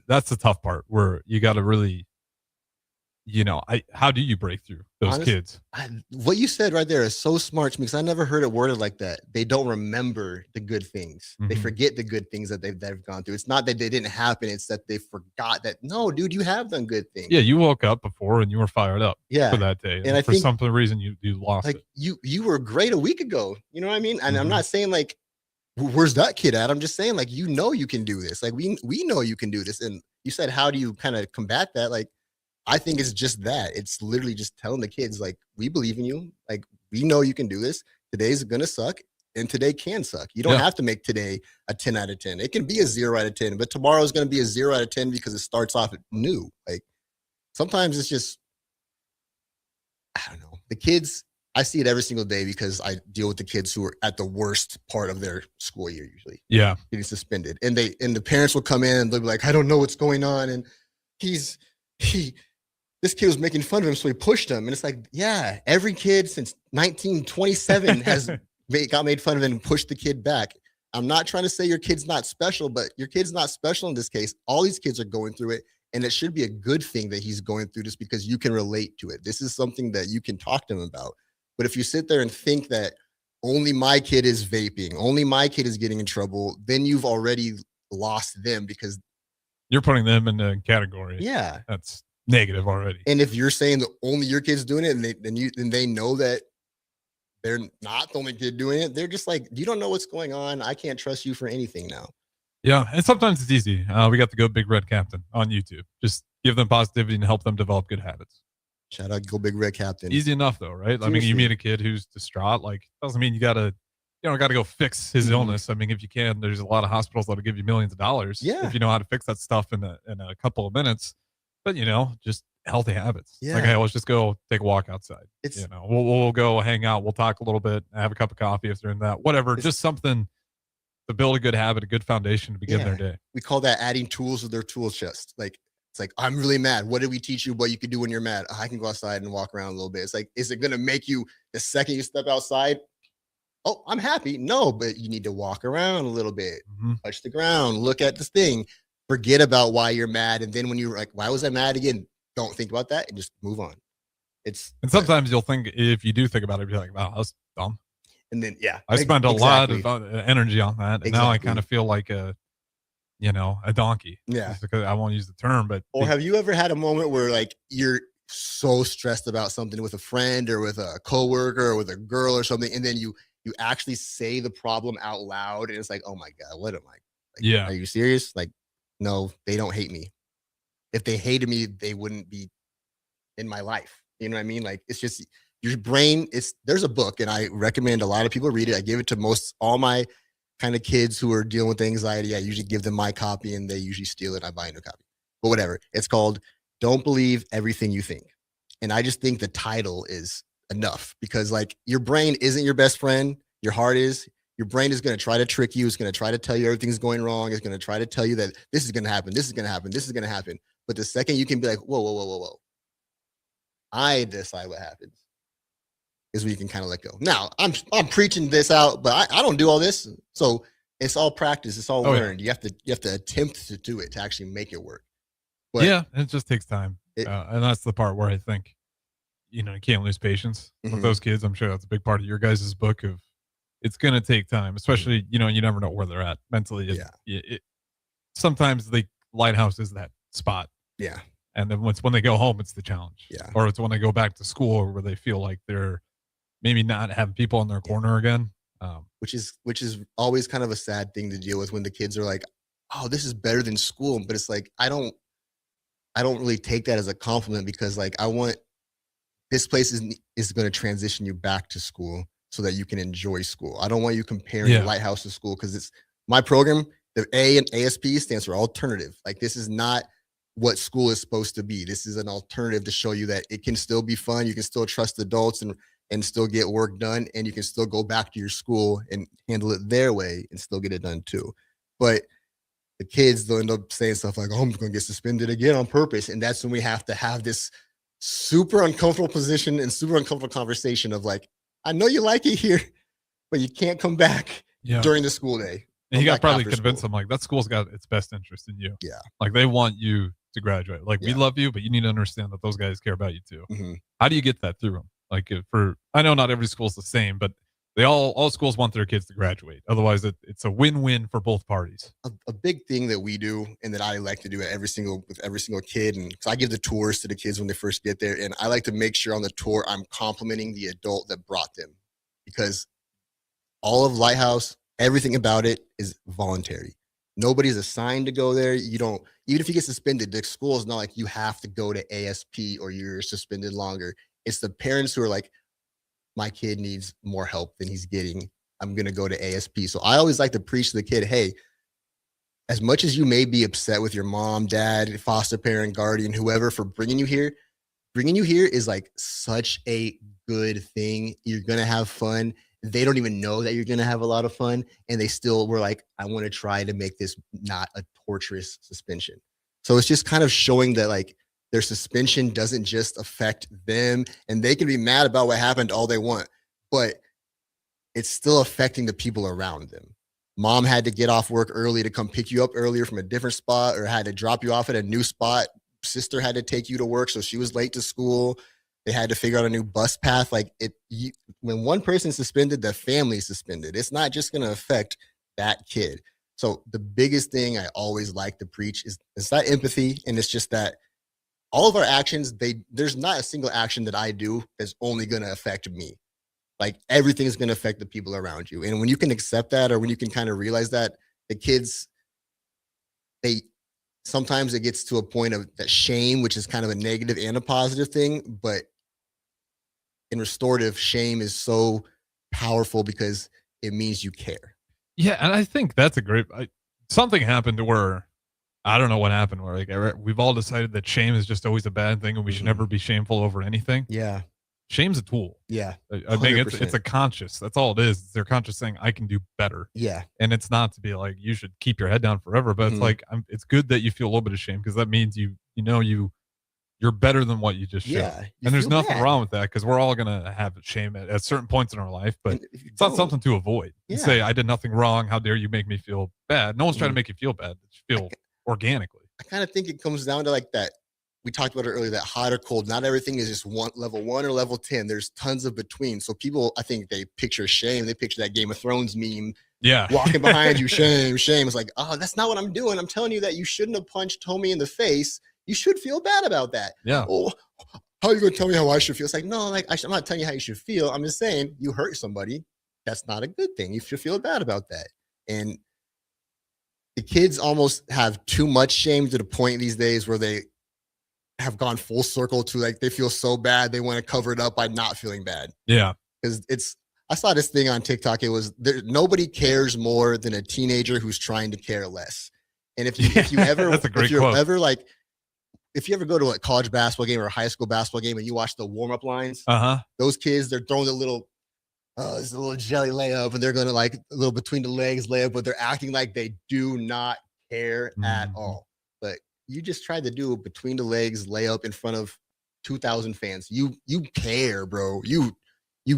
the tough part where you got to really how do you break through those kids? What you said right there is so smart to me because I never heard it worded like that. They don't remember the good things. They forget the good things that they've gone through. It's not that they didn't happen. It's that they forgot that, no, dude, you have done good things. Yeah, you woke up before and you were fired up for that day. And I for think, some reason, you lost like, it. You were great a week ago. You know what I mean? And I'm not saying, like, where's that kid at? I'm just saying, like, you can do this. Like, we know you can do this. And you said, how do you kind of combat that? Like, I think it's just that. It's literally just telling the kids, like, we believe in you. Like, we know you can do this. Today's going to suck, and today can suck. You don't have to make today a 10 out of 10. It can be a 0 out of 10, but tomorrow is going to be a 0 out of 10 because it starts off new. Like, sometimes it's just, I don't know. The kids, I see it every single day because I deal with the kids who are at the worst part of their school year usually. Yeah. Getting suspended. And the parents will come in and they'll be like, I don't know what's going on. And this kid was making fun of him, so he pushed him. And it's like, yeah, every kid since 1927 has got made fun of and pushed the kid back. I'm not trying to say your kid's not special, but your kid's not special in this case. All these kids are going through it, and it should be a good thing that he's going through this because you can relate to it. This is something that you can talk to him about. But if you sit there and think that only my kid is vaping, only my kid is getting in trouble, then you've already lost them because you're putting them in a category. Yeah. That's negative already. And if you're saying that only your kid's doing it, and they know that they're not the only kid doing it, they're just like, you don't know what's going on. I can't trust you for anything now. Yeah, and sometimes it's easy. We got the Go Big Red Captain on YouTube. Just give them positivity and help them develop good habits. Shout out Go Big Red Captain. Easy enough though, right? Seriously. I mean, you meet a kid who's distraught, like doesn't mean you gotta go fix his illness. I mean, if you can, there's a lot of hospitals that'll give you millions of dollars if you know how to fix that stuff in a couple of minutes. But just healthy habits. Yeah. Like, hey, let's just go take a walk outside. We'll go hang out. We'll talk a little bit, have a cup of coffee if they're in that. Whatever. Just something to build a good habit, a good foundation to begin their day. We call that adding tools to their tool chest. Like, it's like, I'm really mad. What did we teach you? What you can do when you're mad? I can go outside and walk around a little bit. It's like, is it going to make you the second you step outside? Oh, I'm happy. No, but you need to walk around a little bit, touch the ground, look at this thing, forget about why you're mad. And then when you're like, why was I mad again? Don't think about that and just move on. And sometimes you'll think, if you do think about it, you're like, wow, that's dumb. And then, I spent a lot of energy on that. And now I kind of feel like a donkey. Yeah. Just because I won't use the term, but. Or have you ever had a moment where like you're so stressed about something with a friend or with a coworker or with a girl or something, and then you actually say the problem out loud and it's like, oh my God, what am I? Like, are you serious? Like, no, they don't hate me. If they hated me, they wouldn't be in my life. You know what I mean? Like, it's just your brain. There's a book and I recommend a lot of people read it. I give it to all my kind of kids who are dealing with anxiety. I usually give them my copy and they usually steal it. I buy a new copy, but whatever. It's called Don't Believe Everything You Think. And I just think the title is enough because like your brain isn't your best friend. Your heart is. Your brain is going to try to trick you. It's going to try to tell you everything's going wrong. It's going to try to tell you that this is going to happen. This is going to happen. This is going to happen. But the second you can be like, whoa. I decide what happens is where you can kind of let go. Now I'm preaching this out, but I don't do all this. So it's all practice. It's all learned. Yeah. You have to attempt to do it to actually make it work. But it just takes time. And that's the part where I think, you can't lose patience with those kids. I'm sure that's a big part of your guys' book of it's going to take time, especially, you never know where they're at mentally. Sometimes the lighthouse is that spot. Yeah. And then when they go home, it's the challenge. Yeah. Or it's when they go back to school where they feel like they're maybe not having people in their corner again. Which is always kind of a sad thing to deal with when the kids are like, oh, this is better than school. But it's like, I don't really take that as a compliment because like, this place is going to transition you back to school so that you can enjoy school. I don't want you comparing Lighthouse to school because it's my program. The A in ASP stands for alternative. Like this is not what school is supposed to be. This is an alternative to show you that it can still be fun. You can still trust adults and still get work done. And you can still go back to your school and handle it their way and still get it done too. But the kids, they'll end up saying stuff like, oh, I'm going to get suspended again on purpose. And that's when we have to have this super uncomfortable position and super uncomfortable conversation of like, I know you like it here, but you can't come back during the school day. And you got to probably convince them like that school's got its best interest in you. Yeah. Like they want you to graduate. Like, we Yeah. love you, but you need to understand that those guys care about you too. Mhm. How do you get that through them? Like, I know not every school's the same, but all schools want their kids to graduate. Otherwise, it's a win-win for both parties. A big thing that we do and that I like to do with every single kid, and so I give the tours to the kids when they first get there, and I like to make sure on the tour I'm complimenting the adult that brought them, because all of Lighthouse, everything about it is voluntary. Nobody's assigned to go there. You don't, even if you get suspended, the school is not like you have to go to ASP or you're suspended longer. It's the parents who are like, my kid needs more help than he's getting. I'm going to go to ASP. So I always like to preach to the kid, hey, as much as you may be upset with your mom, dad, foster parent, guardian, whoever for bringing you here is like such a good thing. You're going to have fun. They don't even know that you're going to have a lot of fun. And they still were like, I want to try to make this not a torturous suspension. So it's just kind of showing that like their suspension doesn't just affect them, and they can be mad about what happened all they want, but it's still affecting the people around them. Mom had to get off work early to come pick you up earlier from a different spot, or had to drop you off at a new spot. Sister had to take you to work, so she was late to school. They had to figure out a new bus path. Like when one person is suspended, the family is suspended. It's not just going to affect that kid. So the biggest thing I always like to preach is that empathy, and it's just that all of our actions, there's not a single action that I do that's only going to affect me. Like everything is going to affect the people around you. And when you can accept that, or when you can kind of realize that, the kids, sometimes it gets to a point of that shame, which is kind of a negative and a positive thing. But in restorative, shame is so powerful because it means you care. Yeah. And I think that's something happened to where, I don't know what happened, where like we've all decided that shame is just always a bad thing and we should never be shameful over anything. Yeah. Shame's a tool. Yeah. I think it's a conscious. That's all it is. It's their conscious saying, I can do better. Yeah. And it's not to be like, you should keep your head down forever, but it's like, it's good that you feel a little bit of shame, because that means you're better than what you just showed. Yeah, and there's nothing wrong with that, because we're all going to have shame at certain points in our life, but it's not something to avoid. Yeah. And say, I did nothing wrong. How dare you make me feel bad? No one's trying to make you feel bad. You feel organically. I kind of think it comes down to like that. We talked about it earlier, that hot or cold. Not everything is just level 1 or level 10. There's tons of between. So people, I think they picture shame. They picture that Game of Thrones meme. Yeah. Walking behind you, shame. It's like, oh, that's not what I'm doing. I'm telling you that you shouldn't have punched Tommy in the face. You should feel bad about that. Yeah. Oh, how are you going to tell me how I should feel? It's like, no, like I'm not telling you how you should feel. I'm just saying you hurt somebody. That's not a good thing. You should feel bad about that. And the kids almost have too much shame to the point these days where they have gone full circle to like, they feel so bad. They want to cover it up by not feeling bad. Yeah. Because I saw this thing on TikTok. It was nobody cares more than a teenager who's trying to care less. And if you ever, that's a great quote. If you ever go to a college basketball game or a high school basketball game and you watch the warm-up lines, those kids, they're throwing this a little jelly layup, and they're going to like a little between the legs layup, but they're acting like they do not care at all. But you just tried to do a between the legs layup in front of 2,000 fans. You care, bro. You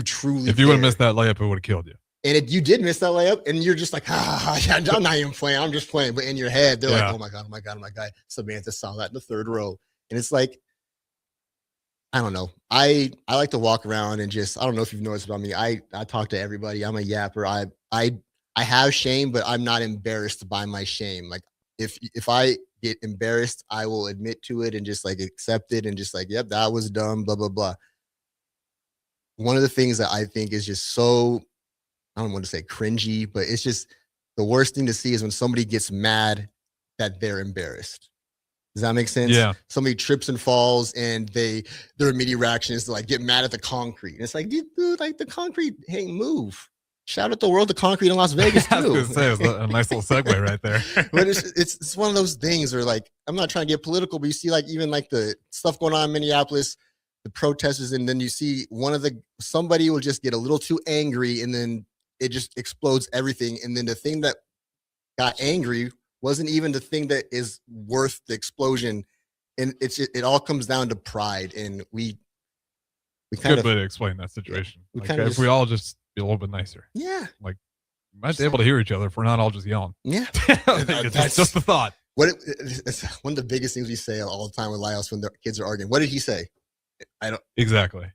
truly If you would have missed that layup, it would have killed you. And you did miss that layup, and you're just like, I'm not even playing. I'm just playing. But in your head, they're like, oh my God. Samantha saw that in the third row. And it's like, I don't know. I like to walk around and just, I don't know if you've noticed about me. I talk to everybody. I'm a yapper. I have shame, but I'm not embarrassed by my shame. Like if I get embarrassed, I will admit to it and just like accept it and just like, yep, that was dumb, blah, blah, blah. One of the things that I think is just so, I don't want to say cringy, but it's just the worst thing to see is when somebody gets mad that they're embarrassed. Does that make sense? Yeah. Somebody trips and falls and their immediate reaction is to like get mad at the concrete. And it's like, dude, like the concrete, hey, move. Shout out the world of concrete in Las Vegas too. I was going to say, it was a nice little segue right there. But it's one of those things where like, I'm not trying to get political, but you see like even like the stuff going on in Minneapolis, the protesters, and then you see somebody will just get a little too angry and then it just explodes everything. And then the thing that got angry wasn't even the thing that is worth the explosion. And it all comes down to pride. And we kind Good way to explain that situation. Yeah, if we all just be a little bit nicer. Yeah. Like, we might be able to hear each other if we're not all just yelling. Yeah. It's just a thought. It's one of the biggest things we say all the time with Lighthouse when the kids are arguing. What did he say? I don't exactly,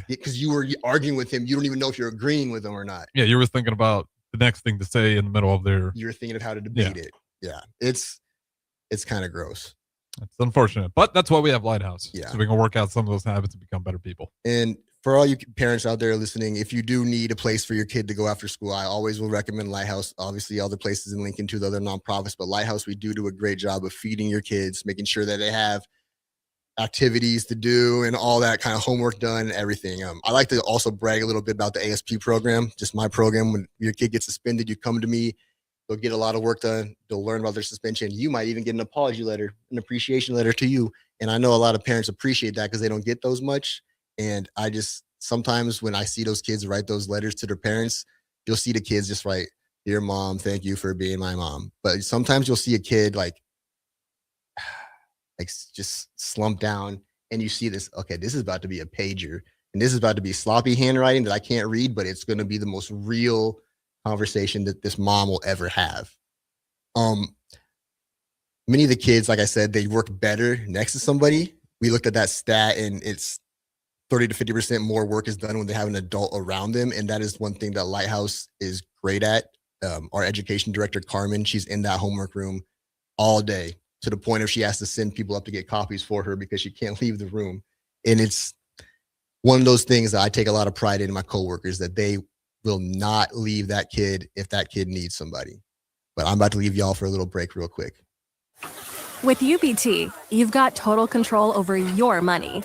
because you were arguing with him. You don't even know if you're agreeing with him or not. Yeah, you were thinking about the next thing to say in the middle of their. You're thinking of how to debate it. Yeah, it's kind of gross. It's unfortunate, but that's why we have Lighthouse. Yeah, so we can work out some of those habits and become better people. And for all you parents out there listening, if you do need a place for your kid to go after school, I always will recommend Lighthouse. Obviously, other places in Lincoln too, the other nonprofits, but Lighthouse, we do a great job of feeding your kids, making sure that they have activities to do and all that kind of homework done and everything. I like to also brag a little bit about the ASP program, just my program. When your kid gets suspended, you come to me. They'll get a lot of work done. They'll learn about their suspension. You might even get an apology letter, an appreciation letter to you. And I know a lot of parents appreciate that because they don't get those much. And I just, sometimes when I see those kids write those letters to their parents, you'll see the kids just write, "Dear mom, thank you for being my mom." But sometimes you'll see a kid like just slump down and you see this, okay, this is about to be a pager and this is about to be sloppy handwriting that I can't read, but it's going to be the most real conversation that this mom will ever have. Many of the kids, like I said, they work better next to somebody. We looked at that stat and it's 30 to 50% more work is done when they have an adult around them. And that is one thing that Lighthouse is great at. Our education director, Carmen, she's in that homework room all day to the point of she has to send people up to get copies for her because she can't leave the room. And it's one of those things that I take a lot of pride in my coworkers, that they will not leave that kid if that kid needs somebody. But I'm about to leave y'all for a little break real quick. With UBT, you've got total control over your money.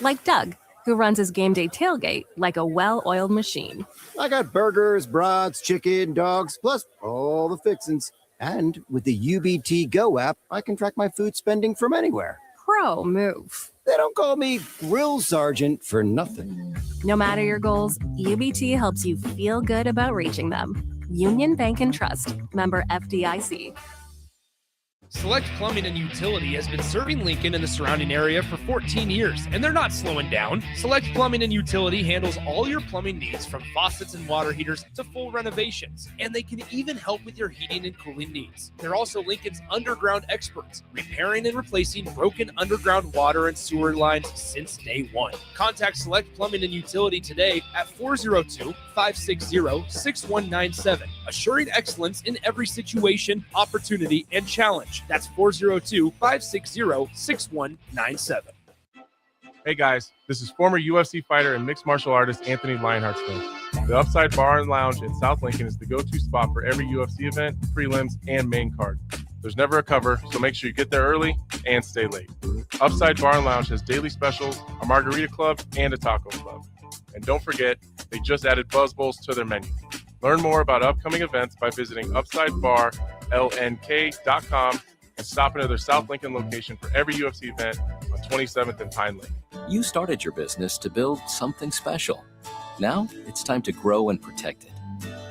Like Doug, who runs his game day tailgate like a well-oiled machine. I got burgers, brats, chicken, dogs, plus all the fixins. And with the UBT Go app, I can track my food spending from anywhere. Pro move. They don't call me Grill Sergeant for nothing. No matter your goals, UBT helps you feel good about reaching them. Union Bank and Trust. Member FDIC. Select Plumbing and Utility has been serving Lincoln and the surrounding area for 14 years, and they're not slowing down. Select Plumbing and Utility handles all your plumbing needs, from faucets and water heaters to full renovations, and they can even help with your heating and cooling needs. They're also Lincoln's underground experts, repairing and replacing broken underground water and sewer lines since day one. Contact Select Plumbing and Utility today at 402-560-6197, assuring excellence in every situation, opportunity, and challenge. That's 402-560-6197. Hey guys, this is former UFC fighter and mixed martial artist Anthony Lionheart Smith. The Upside Bar and Lounge in South Lincoln is the go-to spot for every UFC event, prelims, and main card. There's never a cover, so make sure you get there early and stay late. Upside Bar and Lounge has daily specials, a margarita club, and a taco club. And don't forget, they just added Buzz Bowls to their menu. Learn more about upcoming events by visiting UpsideBarLNK.com and stop into their South Lincoln location for every UFC event on 27th and Pine Lake. You started your business to build something special. Now it's time to grow and protect it.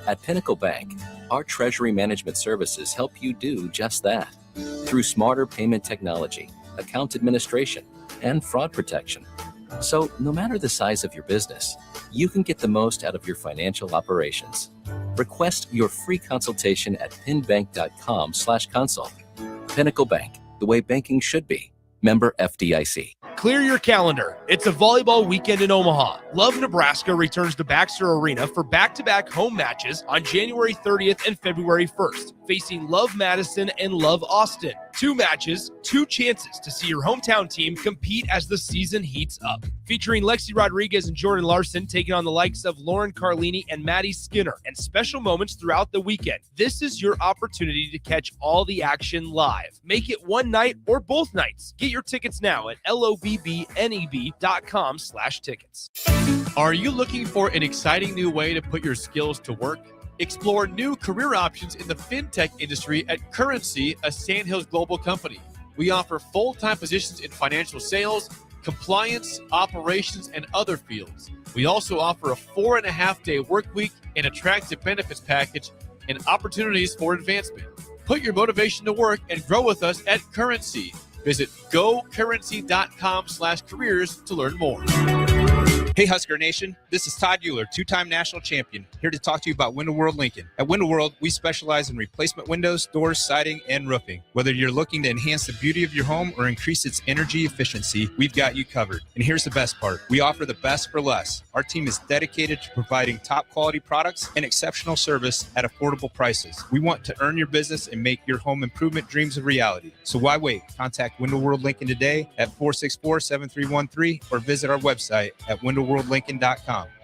At Pinnacle Bank, our treasury management services help you do just that. Through smarter payment technology, account administration, and fraud protection. So no matter the size of your business, you can get the most out of your financial operations. Request your free consultation at pinbank.com/consult. Pinnacle Bank, the way banking should be. Member FDIC. Clear your calendar. It's a volleyball weekend in Omaha. Love Nebraska returns to Baxter Arena for back-to-back home matches on January 30th and February 1st, facing Love Madison and Love Austin. 2 matches, 2 chances to see your hometown team compete as the season heats up. Featuring Lexi Rodriguez and Jordan Larson taking on the likes of Lauren Carlini and Maddie Skinner, and special moments throughout the weekend. This is your opportunity to catch all the action live. Make it one night or both nights. Get your tickets now at lobbneb.com/tickets. Are you looking for an exciting new way to put your skills to work? Explore new career options in the fintech industry at Currency, a Sandhills global company. We offer full-time positions in financial sales, compliance, operations, and other fields. We also offer a 4.5-day work week, an attractive benefits package, and opportunities for advancement. Put your motivation to work and grow with us at Currency. Visit gocurrency.com/careers to learn more. Hey Husker Nation, this is Todd Euler, two-time national champion, here to talk to you about Window World Lincoln. At Window World, we specialize in replacement windows, doors, siding, and roofing. Whether you're looking to enhance the beauty of your home or increase its energy efficiency, we've got you covered. And here's the best part. We offer the best for less. Our team is dedicated to providing top quality products and exceptional service at affordable prices. We want to earn your business and make your home improvement dreams a reality. So why wait? Contact Window World Lincoln today at 464-7313 or visit our website at windowworldlincoln.com.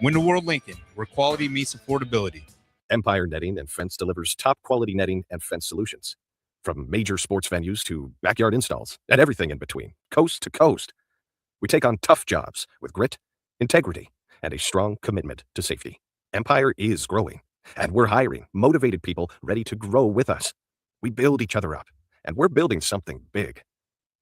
Window World Lincoln, where quality meets affordability. Empire Netting and Fence delivers top quality netting and fence solutions. From major sports venues to backyard installs and everything in between, coast to coast. We take on tough jobs with grit, integrity, and a strong commitment to safety. Empire is growing, and we're hiring motivated people ready to grow with us. We build each other up, and we're building something big.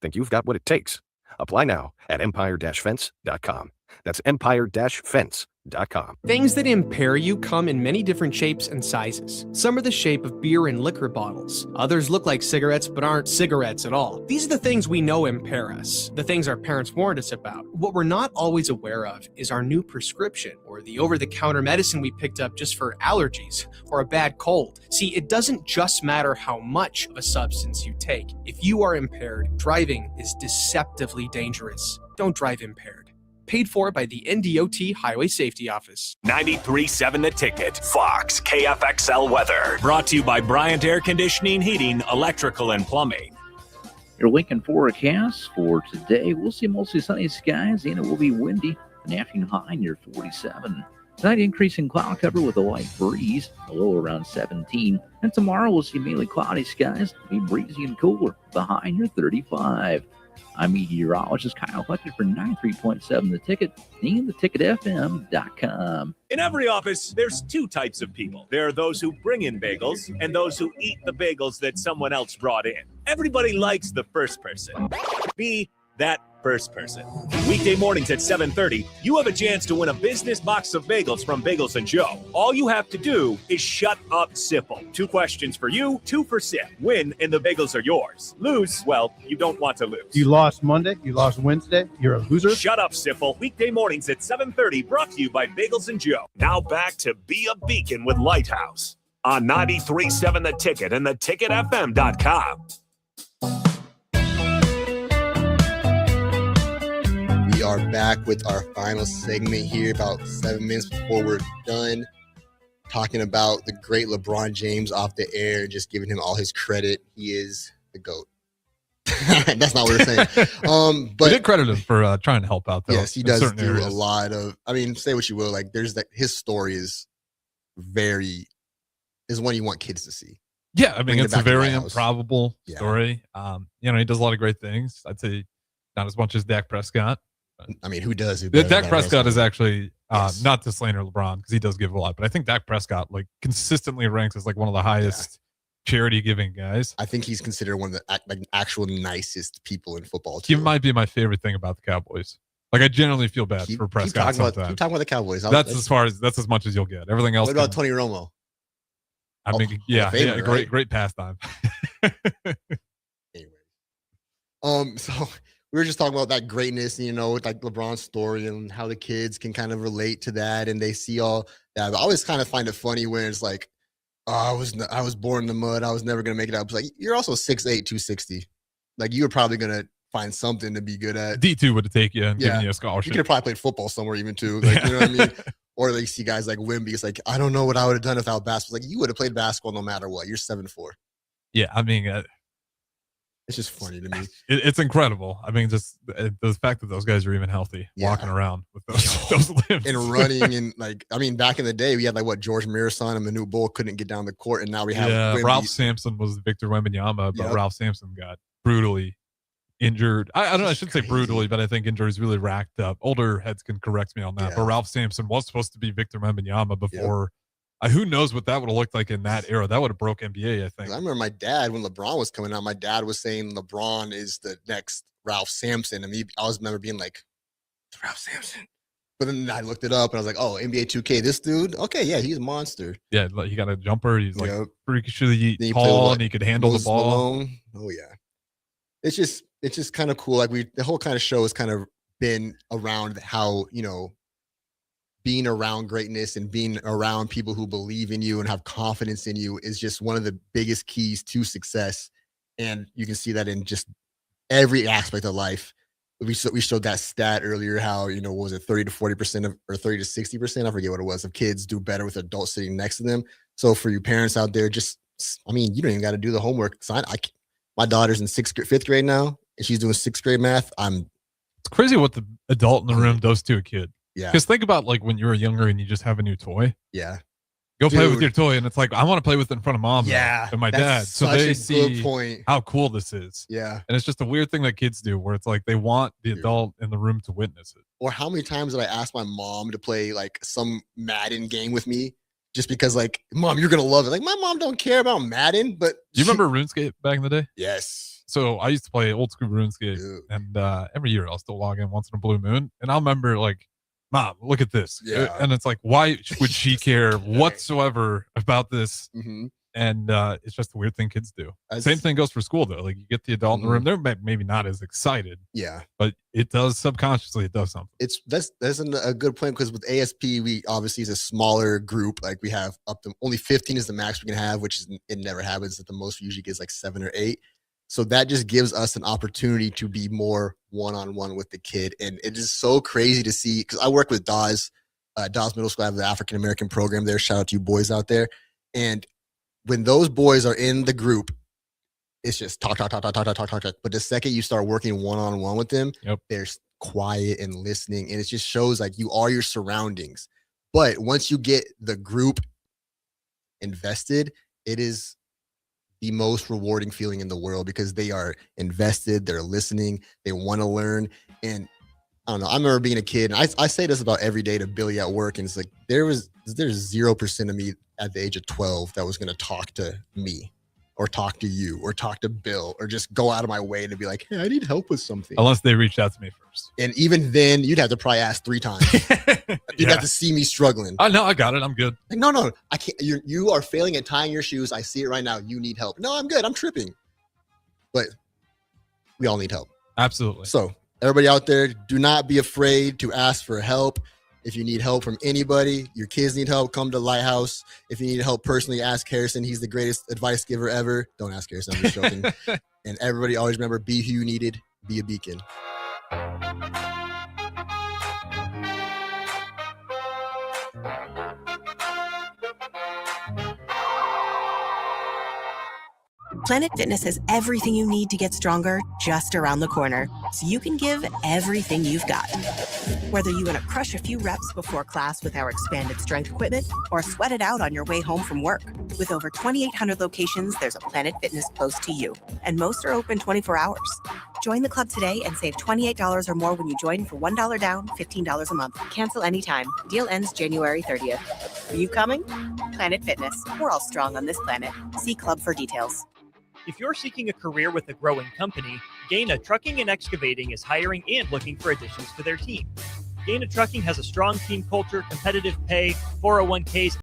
Think you've got what it takes? Apply now at empire-fence.com. That's empire-fence.com. Things that impair you come in many different shapes and sizes. Some are the shape of beer and liquor bottles. Others look like cigarettes but aren't cigarettes at all. These are the things we know impair us, the things our parents warned us about. What we're not always aware of is our new prescription or the over-the-counter medicine we picked up just for allergies or a bad cold. See, it doesn't just matter how much of a substance you take. If you are impaired, driving is deceptively dangerous. Don't drive impaired. Paid for by the NDOT Highway Safety Office. 93.7 The Ticket, Fox, KFXL weather. Brought to you by Bryant Air Conditioning, Heating, Electrical, and Plumbing. Your Lincoln forecast for today, we'll see mostly sunny skies and it will be windy. An afternoon high near 47. Tonight, increasing cloud cover with a light breeze, a low around 17. And tomorrow, we'll see mainly cloudy skies, be breezy and cooler, the high near 35. I'm meteorologist Kyle Fletcher for 93.7 The Ticket and theticketfm.com. In every office, there's two types of people. There are those who bring in bagels and those who eat the bagels that someone else brought in. Everybody likes the first person. Be that first person. Weekday mornings at 7:30, you have a chance to win a business box of bagels from Bagels & Joe. All you have to do is shut up, Sipple. 2 questions for you, 2 for Sip. Win, and the bagels are yours. Lose, well, you don't want to lose. You lost Monday, you lost Wednesday, you're a loser. Shut up, Sipple. Weekday mornings at 7:30, brought to you by Bagels & Joe. Now back to Be a Beacon with Lighthouse on 93.7 The Ticket and theticketfm.com. We are back with our final segment here, about 7 minutes before we're done, talking about the great LeBron James off the air, just giving him all his credit. He is the GOAT. That's not what we're saying. But we did credit him for trying to help out, though. Yes, he does do a lot of, I mean, say what you will, like there's that, his story is one you want kids to see. Yeah, I mean, it's a very improbable story. He does a lot of great things. I'd say not as much as Dak Prescott. I mean, who does? Dak Prescott is actually not to slander LeBron because he does give a lot, but I think Dak Prescott consistently ranks as one of the highest charity giving guys. I think he's considered one of the actual nicest people in football. He might be my favorite thing about the Cowboys. I genuinely feel bad for Prescott. Keep talking about the Cowboys. That's as much as you'll get. Everything else. What about Tony Romo? I mean, great pastime. Anyway, so we were just talking about that greatness, with LeBron's story and how the kids can kind of relate to that and they see all that. But I always kind of find it funny when it's like, oh, I was born in the mud. I was never going to make it out. It's like, you're also 6'8", 260. You were probably going to find something to be good at. D2 would take you and given you a scholarship. You could have probably played football somewhere even too. You know what I mean? Or you see guys like Wimby. It's like, I don't know what I would have done without basketball. You would have played basketball no matter what. You're 7'4". Yeah, I mean, it's just funny to me. It's incredible. I mean, just the fact that those guys are even healthy, walking around with those limbs and running and back in the day we had George Mirasan and Manute Bol couldn't get down the court, and now we have Ralph Sampson was Victor Wembanyama, but Ralph Sampson got brutally injured. I don't know. I shouldn't say brutally, but I think injuries really racked up. Older heads can correct me on that. But Ralph Sampson was supposed to be Victor Wembanyama before. Who knows what that would have looked like in that era? That would have broke NBA, I think. I remember my dad, when LeBron was coming out, my dad was saying LeBron is the next Ralph Sampson. And I remember being like, Ralph Sampson. But then I looked it up and I was like, oh, NBA 2K, this dude? Okay, yeah, he's a monster. Yeah, he got a jumper. He's freakishly tall and he could handle the ball. Malone. Oh, yeah. It's just kind of cool. The whole kind of show has kind of been around how, being around greatness and being around people who believe in you and have confidence in you is just one of the biggest keys to success. And you can see that in just every aspect of life. We showed that stat earlier, how, what was it, 30 to 40% or 30 to 60%, I forget what it was, of kids do better with adults sitting next to them. So for you parents out there, you don't even got to do the homework. So my daughter's in 5th grade now, and she's doing 6th grade math. It's crazy what the adult in the room does to a kid. Yeah. Because think about like when you were younger and you just have a new toy. Yeah. Go play with your toy, and it's like, I want to play with it in front of mom and my dad. So they see how cool this is. Yeah. And it's just a weird thing that kids do where it's like they want the adult in the room to witness it. Or how many times did I ask my mom to play like some Madden game with me just because, like, Mom, you're going to love it. Like, my mom don't care about Madden, but. Do you remember RuneScape back in the day? Yes. So I used to play old school RuneScape, and every year I'll still log in once in a blue moon. And I'll remember, like, Mom, look at this. Yeah. And it's like, why would she care whatsoever about this? Mm-hmm. And it's just a weird thing kids do. Same thing goes for school, though. Like, you get the adult in the room, they're maybe not as excited. Yeah. But it does subconsciously, it does something. That's a good point, because with ASP, we obviously is a smaller group. Like, we have up to only 15 is the max we can have, which it never happens. At the most we usually gets like 7 or 8. So that just gives us an opportunity to be more one-on-one with the kid. And it is so crazy to see, because I work with Dawes Middle School. I have the African-American program there. Shout out to you boys out there. And when those boys are in the group, it's just talk. But the second you start working one-on-one with them, they're quiet and listening. And it just shows like you are your surroundings. But once you get the group invested, it is the most rewarding feeling in the world, because they are invested, they're listening, they want to learn. And I don't know, I remember being a kid, and I say this about every day to Billy at work, and it's like there's 0% of me at the age of 12 that was going to talk to me or talk to you or talk to Bill or just go out of my way to be like, hey, I need help with something. Unless they reached out to me first. And even then, you'd have to probably ask 3 times. You'd have to see me struggling. Oh, no, I got it. I'm good. Like, no, I can't. You are failing at tying your shoes. I see it right now. You need help. No, I'm good. I'm tripping. But we all need help. Absolutely. So everybody out there, do not be afraid to ask for help. If you need help from anybody, your kids need help, come to Lighthouse. If you need help personally, ask Harrison. He's the greatest advice giver ever. Don't ask Harrison. I'm just joking. And everybody always remember, be who you needed, be a beacon. Planet Fitness has everything you need to get stronger just around the corner, so you can give everything you've got. Whether you want to crush a few reps before class with our expanded strength equipment or sweat it out on your way home from work. With over 2,800 locations, there's a Planet Fitness close to you, and most are open 24 hours. Join the club today and save $28 or more when you join for $1 down, $15 a month. Cancel anytime. Deal ends January 30th. Are you coming? Planet Fitness. We're all strong on this planet. See club for details. If you're seeking a career with a growing company, Gaina Trucking and Excavating is hiring and looking for additions to their team. Gaina Trucking has a strong team culture, competitive pay, 401ks,